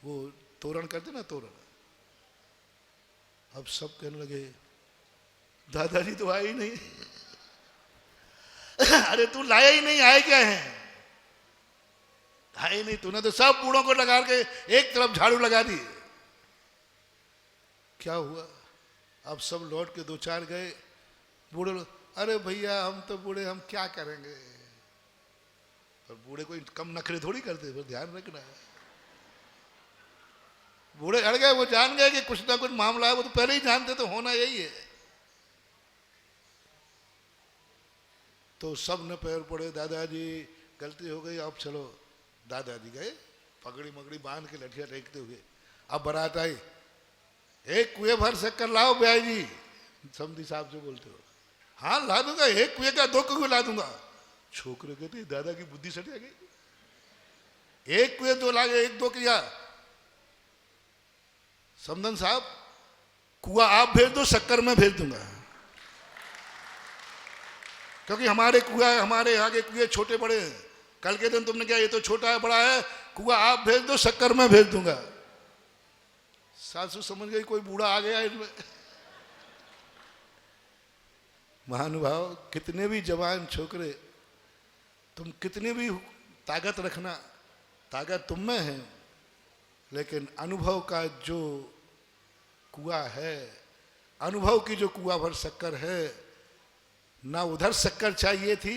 वो तोरण करते ना, तोरण। अब सब कहने लगे दादाजी तो आए ही नहीं। अरे तू लाया ही नहीं, आए क्या है? आए नहीं, तूने तो सब बूढ़ों को लगा के एक तरफ झाड़ू लगा दी। क्या हुआ? अब सब लौट के दो चार गए। बूढ़े लोग, अरे भैया हम तो बूढ़े, हम क्या करेंगे? पर बूढ़े कोई कम नखरे थोड़ी करते, पर ध्यान रखना है। बूढ़े अड़ गए, वो जान गए कि कुछ ना कुछ मामला है, वो तो पहले ही जानते, तो होना यही है। तो सब ने पैर पड़े, दादाजी गलती हो गई, अब चलो। दादाजी गए पगड़ी मगड़ी बांध के, लठिया टेकते हुए। अब बारात आई, एक कुएं भर शक्कर लाओ ब्याई जी। समधी साहब से बोलते हो, हाँ ला दूंगा, एक कुएं का 2 कुएं ला दूंगा। छोकरे कहते दादा की बुद्धि सटिया गई, एक कुएं 2 ला गए, 1-2 किया। समधन साहब कुआं आप भेज दो, शक्कर में भेज दूंगा, क्योंकि हमारे कुआं, हमारे आगे कुएं छोटे बड़े हैं। कल के दिन तुमने क्या, ये तो छोटा है बड़ा है, कुआं आप भेज दो, शक्कर में भेज दूंगा। सासू समझ गई कोई बूढ़ा आ गया इनमें। महानुभाव, कितने भी जवान छोकरे, तुम कितने भी ताकत रखना, ताकत तुम में है, लेकिन अनुभव का जो कुआं है, अनुभव की जो कुआं भर शक्कर है, ना उधर शक्कर चाहिए थी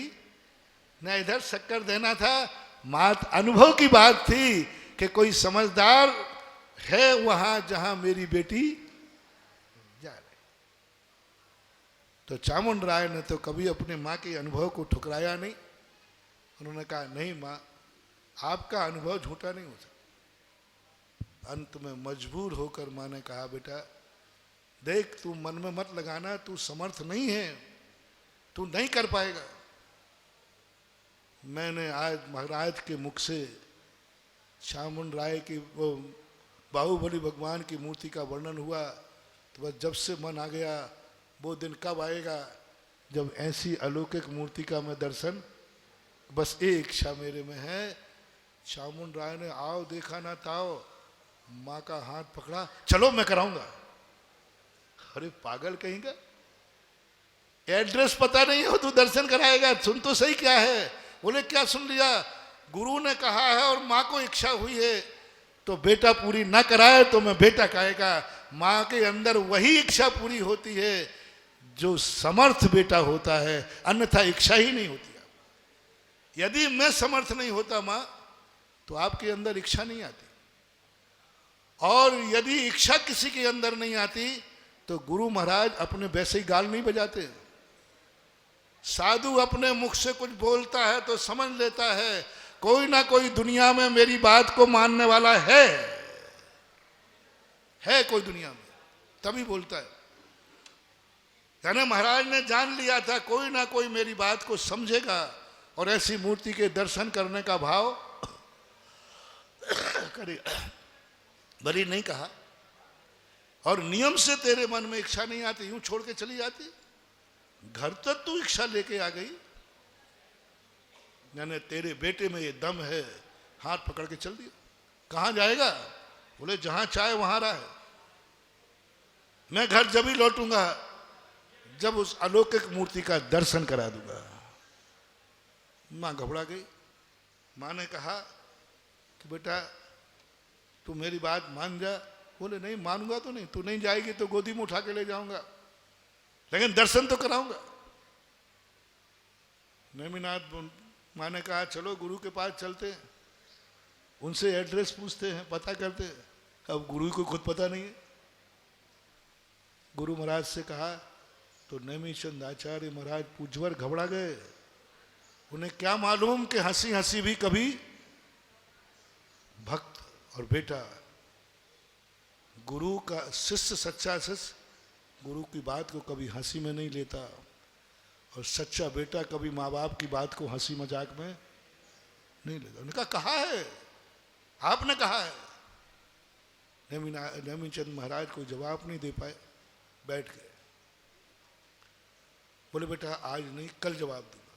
ना इधर शक्कर देना था। मात अनुभव की बात थी कि कोई समझदार है वहां जहां मेरी बेटी जा रही। तो चामुंड राय ने तो कभी अपने माँ के अनुभव को ठुकराया नहीं। उन्होंने कहा नहीं माँ, आपका अनुभव झूठा नहीं हो सकता। अंत में मजबूर होकर माँ ने कहा बेटा देख, तू मन में मत लगाना, तू समर्थ नहीं है, तू नहीं कर पाएगा। मैंने आज महाराज के मुख से चामुंड राय की वो बाहुबली भगवान की मूर्ति का वर्णन हुआ, तो बस जब से मन आ गया, वो दिन कब आएगा जब ऐसी अलौकिक मूर्ति का मैं दर्शन, बस एक इच्छा मेरे में है। चामुंड राय ने आओ देखा ना ताओ, माँ का हाथ पकड़ा, चलो मैं कराऊंगा। अरे पागल कहीं का, एड्रेस पता नहीं हो तू दर्शन कराएगा? सुन तो सही क्या है। बोले क्या सुन लिया? गुरु ने कहा है और माँ को इच्छा हुई है, तो बेटा पूरी ना कराए तो मैं बेटा कहेगा। माँ के अंदर वही इच्छा पूरी होती है जो समर्थ बेटा होता है, अन्यथा इच्छा ही नहीं होती। यदि मैं समर्थ नहीं होता माँ, तो आपके अंदर इच्छा नहीं आती, और यदि इच्छा किसी के अंदर नहीं आती तो गुरु महाराज अपने वैसे ही गाल नहीं बजाते। साधु अपने मुख से कुछ बोलता है तो समझ लेता है कोई ना कोई दुनिया में मेरी बात को मानने वाला है कोई दुनिया में, तभी बोलता है। यानी महाराज ने जान लिया था कोई ना कोई मेरी बात को समझेगा और ऐसी मूर्ति के दर्शन करने का भाव करेगा। बड़ी नहीं कहा, और नियम से तेरे मन में इच्छा नहीं आती, यूं छोड़ के चली जाती। घर तक तू इच्छा लेके आ गई, यानी तेरे बेटे में ये दम है, हाथ पकड़ के चल दिया। कहां जाएगा? बोले जहां चाहे वहां रहे, मैं घर जब ही लौटूंगा जब उस अलौकिक मूर्ति का दर्शन करा दूंगा। मां घबरा गई। मां ने कहा कि बेटा तू मेरी बात मान जा। बोले नहीं मानूंगा तो नहीं, तू नहीं जाएगी तो गोदी में उठा के ले जाऊंगा, लेकिन दर्शन तो कराऊंगा। नेमिनाथ मां ने कहा चलो गुरु के पास चलते हैं, उनसे एड्रेस पूछते हैं, पता करते हैं। अब गुरु को खुद पता नहीं है। गुरु महाराज से कहा तो नेमी चंद आचार्य महाराज पूजवर घबरा गए। उन्हें क्या मालूम कि हंसी हंसी भी कभी भक्त और बेटा, गुरु का शिष्य, सच्चा शिष्य गुरु की बात को कभी हंसी में नहीं लेता, और सच्चा बेटा कभी माँ बाप की बात को हंसी मजाक में नहीं लेता। उन्होंने कहा है, आपने कहा है। नेमिचंद महाराज कोई जवाब नहीं दे पाए, बैठ गए। बोले बेटा आज नहीं कल जवाब दूंगा।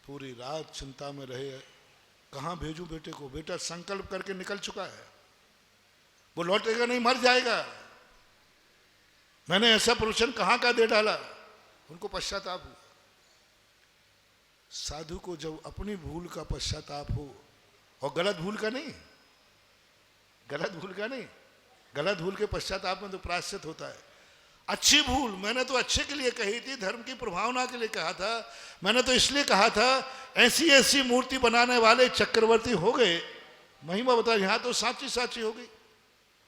पूरी रात चिंता में रहे, कहाँ भेजूं बेटे को। बेटा संकल्प करके निकल चुका है, वो लौटेगा नहीं, मर जाएगा। मैंने ऐसा प्रवचन कहाँ का दे डाला। उनको पश्चाताप हुआ। साधु को जब अपनी भूल का पश्चाताप हो, और गलत भूल का नहीं, गलत भूल का नहीं, गलत भूल के पश्चाताप में तो प्रायश्चित होता है। अच्छी भूल मैंने तो अच्छे के लिए कही थी, धर्म की प्रभावना के लिए कहा था। मैंने तो इसलिए कहा था ऐसी ऐसी मूर्ति बनाने वाले चक्रवर्ती हो गए, महिमा बता, यहां तो साची साची हो गई।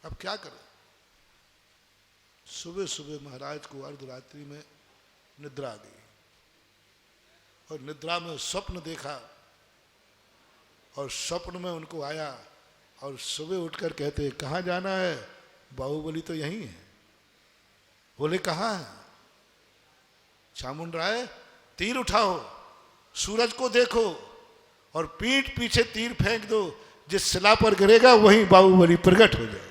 अब क्या करें। सुबह सुबह महाराज को अर्धरात्रि में निद्रा आ गई, और निद्रा में स्वप्न देखा, और स्वप्न में उनको आया, और सुबह उठकर कहते कहाँ जाना है। बाहुबली तो यहीं है। बोले कहाँ है। चामुंडराय तीर उठाओ, सूरज को देखो, और पीठ पीछे तीर फेंक दो, जिस शिला पर गिरेगा वहीं बाहुबली प्रकट हो जाए।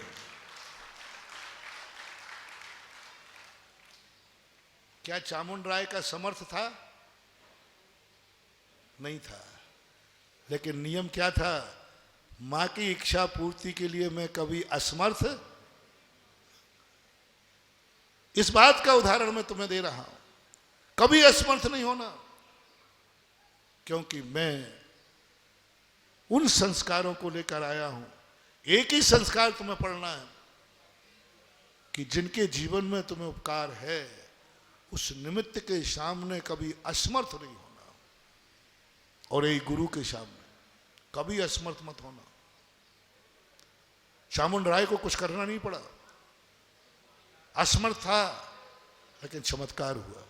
क्या चामुंडराय का समर्थ था? नहीं था। लेकिन नियम क्या था? मां की इच्छा पूर्ति के लिए मैं कभी असमर्थ। इस बात का उदाहरण मैं तुम्हें दे रहा हूं, कभी असमर्थ नहीं होना। क्योंकि मैं उन संस्कारों को लेकर आया हूं। एक ही संस्कार तुम्हें पढ़ना है कि जिनके जीवन में तुम्हें उपकार है, उस निमित्त के सामने कभी असमर्थ नहीं होना। और एक गुरु के सामने कभी असमर्थ मत होना। चामुंडराय को कुछ करना नहीं पड़ा, असमर्थ था, लेकिन चमत्कार हुआ।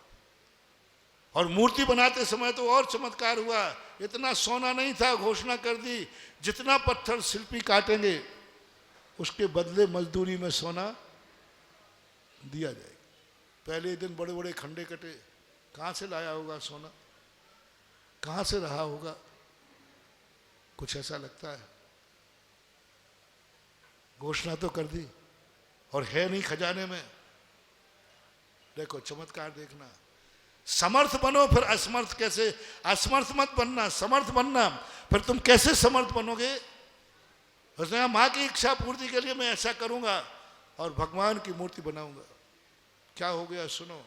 और मूर्ति बनाते समय तो और चमत्कार हुआ। इतना सोना नहीं था, घोषणा कर दी जितना पत्थर शिल्पी काटेंगे उसके बदले मजदूरी में सोना दिया जाएगा। पहले दिन बड़े बड़े खंडे कटे, कहां से लाया होगा सोना, कहां से रहा होगा, कुछ ऐसा लगता है। घोषणा तो कर दी और है नहीं खजाने में। देखो चमत्कार देखना। समर्थ बनो फिर असमर्थ कैसे। असमर्थ मत बनना, समर्थ बनना, फिर तुम कैसे समर्थ बनोगे। उसने कहा मां की इच्छा पूर्ति के लिए मैं ऐसा करूंगा और भगवान की मूर्ति बनाऊंगा। क्या हो गया सुनो।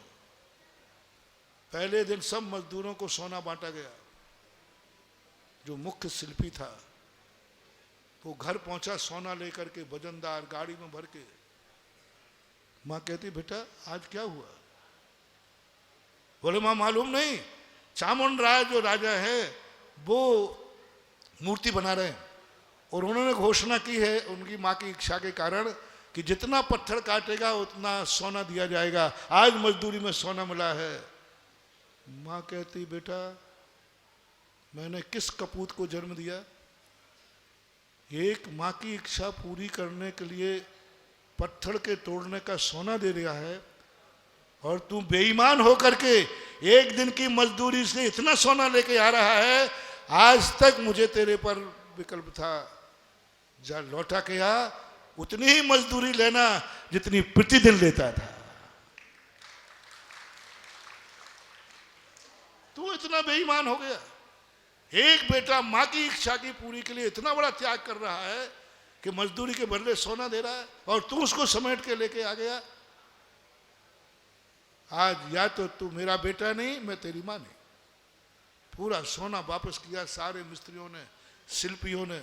पहले दिन सब मजदूरों को सोना बांटा गया। जो मुख्य शिल्पी था वो घर पहुंचा सोना लेकर के, वजनदार गाड़ी में भर के। मां कहती बेटा आज क्या हुआ। बोले मां मालूम नहीं, चामुंडराय जो राजा है वो मूर्ति बना रहे हैं, और उन्होंने घोषणा की है उनकी मां की इच्छा के कारण कि जितना पत्थर काटेगा उतना सोना दिया जाएगा। आज मजदूरी में सोना मिला है। मां कहती बेटा मैंने किस कपूत को जन्म दिया। एक मां की इच्छा पूरी करने के लिए पत्थर के तोड़ने का सोना दे रहा है, और तू बेईमान होकर के एक दिन की मजदूरी से इतना सोना लेके आ रहा है। आज तक मुझे तेरे पर विकल्प था, जा लौटा के आ, उतनी ही मजदूरी लेना जितनी प्रतिदिन लेता था। तू इतना बेईमान हो गया। एक बेटा मां की इच्छा की पूरी के लिए इतना बड़ा त्याग कर रहा है कि मजदूरी के बदले सोना दे रहा है, और तू उसको समेट के लेके आ गया। आज या तो तू मेरा बेटा नहीं, मैं तेरी मां नहीं। पूरा सोना वापस किया सारे मिस्त्रियों ने, शिल्पियों ने,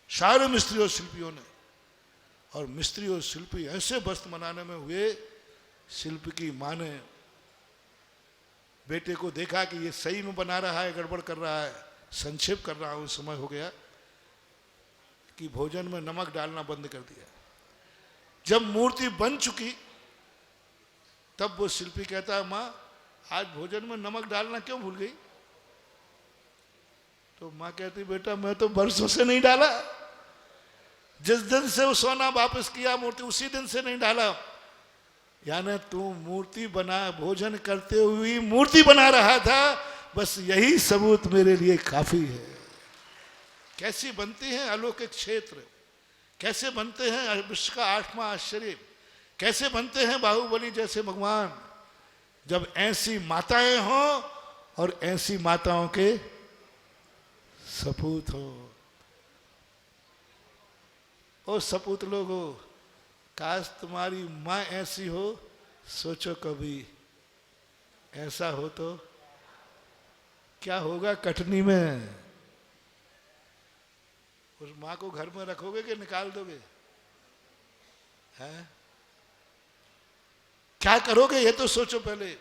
सारे मिस्त्री और शिल्पियों ने। और मिस्त्री और शिल्पी ऐसे वस्त्र बनाने में हुए। शिल्प की मां ने बेटे को देखा कि ये सही में बना रहा है, गड़बड़ कर रहा है। संक्षेप कर रहा हूं, समय हो गया कि भोजन में नमक डालना बंद कर दिया। जब मूर्ति बन चुकी तब वो शिल्पी कहता है मां आज भोजन में नमक डालना क्यों भूल गई। तो मां कहती बेटा मैं तो बरसों से नहीं डाला, जिस दिन से वो सोना वापस किया मूर्ति, उसी दिन से नहीं डाला। यानी तू मूर्ति बना, भोजन करते हुए मूर्ति बना रहा था, बस यही सबूत मेरे लिए काफी है। कैसी बनती हैं अलौकिक क्षेत्र, कैसे बनते हैं विश्व का 8वां आश्चर्य, कैसे बनते हैं बाहुबली जैसे भगवान, जब ऐसी माताएं हों और ऐसी माताओं के सपूत हो। ओ सपूत लोगो, काश तुम्हारी माँ ऐसी हो, सोचो कभी ऐसा हो तो क्या होगा कटनी में। उस माँ को घर में रखोगे कि निकाल दोगे? हैं? क्या करोगे ये तो सोचो पहले।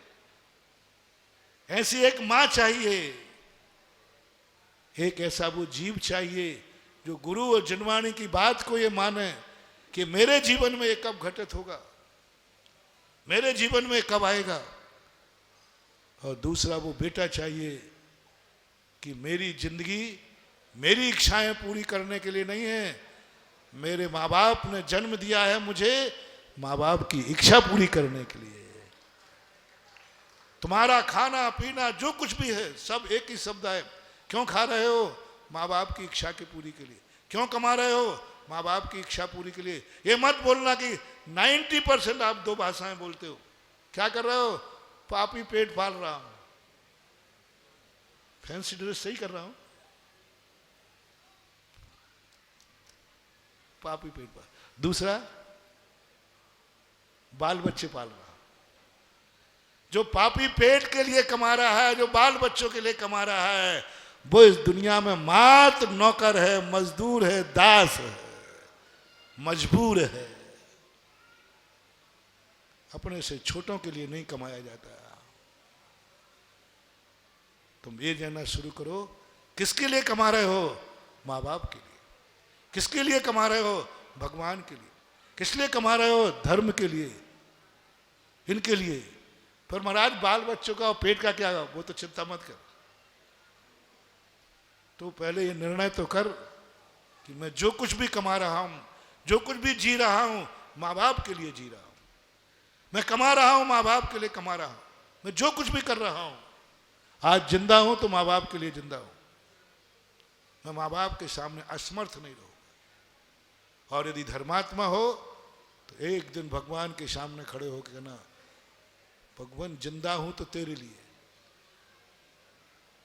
ऐसी एक माँ चाहिए, एक ऐसा वो जीव चाहिए जो गुरु और जनवाणी की बात को ये माने कि मेरे जीवन में ये कब घटित होगा, मेरे जीवन में कब आएगा। और दूसरा वो बेटा चाहिए कि मेरी जिंदगी मेरी इच्छाएं पूरी करने के लिए नहीं है, मेरे माँ बाप ने जन्म दिया है मुझे माँ बाप की इच्छा पूरी करने के लिए। तुम्हारा खाना पीना जो कुछ भी है सब एक ही शब्द है। क्यों खा रहे हो? माँ बाप की इच्छा की पूरी के लिए। क्यों कमा रहे हो? माँ बाप की इच्छा पूरी के लिए। ये मत बोलना कि 90% आप 2 भाषाएं बोलते हो। क्या कर रहे हो? पापी पेट पाल रहा हूं, फैंसी ड्रेस सही कर रहा हूं, पापी पेट पाल। दूसरा, बाल बच्चे पाल रहा। जो पापी पेट के लिए कमा रहा है, जो बाल बच्चों के लिए कमा रहा है, वो इस दुनिया में मात्र नौकर है, मजदूर है, दास है, मजबूर है। अपने से छोटों के लिए नहीं कमाया जाता। तुम ये जानना शुरू करो, किसके लिए कमा रहे हो? माँ बाप के लिए। किसके लिए कमा रहे हो? भगवान के लिए। किस लिए कमा रहे हो? धर्म के लिए, इनके लिए। पर महाराज बाल बच्चों का और पेट का क्या, वो तो चिंता मत कर। तो पहले ये निर्णय तो कर कि मैं जो कुछ भी कमा रहा हूं, जो कुछ भी जी रहा हूं, माँ बाप के लिए जी रहा हूं। मैं कमा रहा हूं, माँ बाप के लिए कमा रहा हूं। मैं जो कुछ भी कर रहा हूं, आज जिंदा हूं तो माँ बाप के लिए जिंदा हूं। मैं माँ बाप के सामने असमर्थ नहीं रहूंगा। और यदि धर्मात्मा हो तो एक दिन भगवान के सामने खड़े होकर कहना, भगवान जिंदा हूं तो तेरे लिए,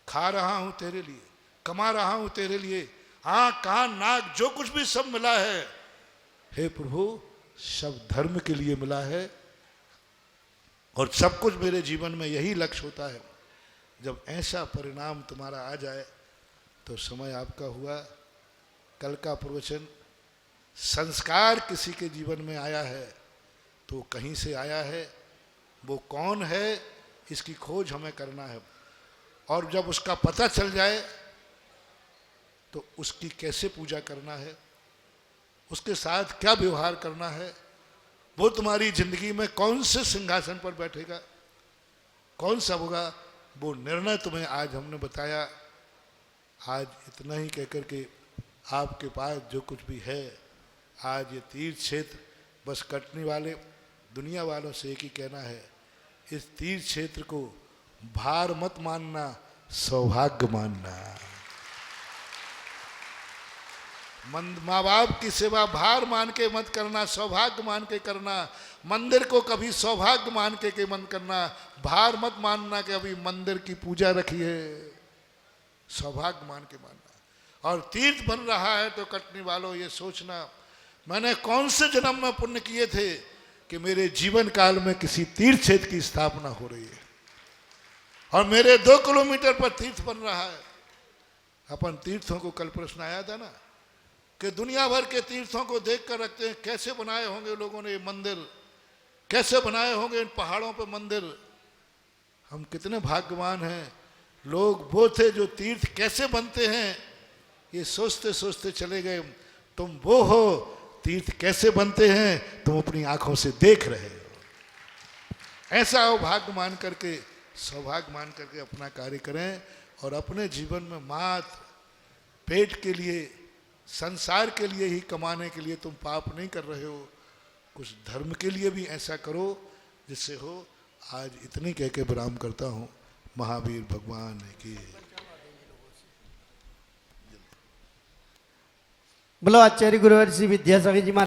खा रहा हूं तेरे लिए, कमा रहा हूं तेरे लिए, आंख कान नाक जो कुछ भी सब मिला है, हे प्रभु सब धर्म के लिए मिला है। और सब कुछ मेरे जीवन में यही लक्ष्य होता है। जब ऐसा परिणाम तुम्हारा आ जाए तो समय आपका हुआ। कल का प्रवचन, संस्कार किसी के जीवन में आया है तो कहीं से आया है, वो कौन है इसकी खोज हमें करना है। और जब उसका पता चल जाए तो उसकी कैसे पूजा करना है, उसके साथ क्या व्यवहार करना है, वो तुम्हारी जिंदगी में कौन से सिंहासन पर बैठेगा, कौन सा होगा, वो निर्णय तुम्हें आज हमने बताया। आज इतना ही कहकर के आपके पास जो कुछ भी है, आज ये तीर्थ क्षेत्र, बस कटने वाले दुनिया वालों से एक ही कहना है, इस तीर्थ क्षेत्र को भार मत मानना, सौभाग्य मानना। माँ बाप की सेवा भार मान के मत करना, सौभाग्य मान के करना। मंदिर को कभी सौभाग्य मान के मत करना, भार मत मानना कि अभी मंदिर की पूजा रखी है, सौभाग्य मान के मानना। और तीर्थ बन रहा है तो कटनी वालों ये सोचना, मैंने कौन से जन्म में पुण्य किए थे कि मेरे जीवन काल में किसी तीर्थ क्षेत्र की स्थापना हो रही है और मेरे 2 किलोमीटर पर तीर्थ बन रहा है। अपन तीर्थों को कल प्रश्न आया था ना कि दुनिया भर के तीर्थों को देख कर रखते हैं, कैसे बनाए होंगे लोगों ने ये मंदिर, कैसे बनाए होंगे इन पहाड़ों पर मंदिर। हम कितने भाग्यवान हैं, लोग वो थे जो तीर्थ कैसे बनते हैं ये सोचते सोचते चले गए। तुम वो हो, तीर्थ कैसे बनते हैं तुम अपनी आंखों से देख रहे हो। ऐसा हो भाग्य मान करके, सौभाग्य मान करके अपना कार्य करें और अपने जीवन में मात्र पेट के लिए संसार के लिए ही कमाने के लिए तुम पाप नहीं कर रहे हो, कुछ धर्म के लिए भी ऐसा करो जिससे हो। आज इतनी कह के विराम करता हूँ। महावीर भगवान की। बोलो आचार्य गुरुवर श्री विद्यासागर जी महाराज।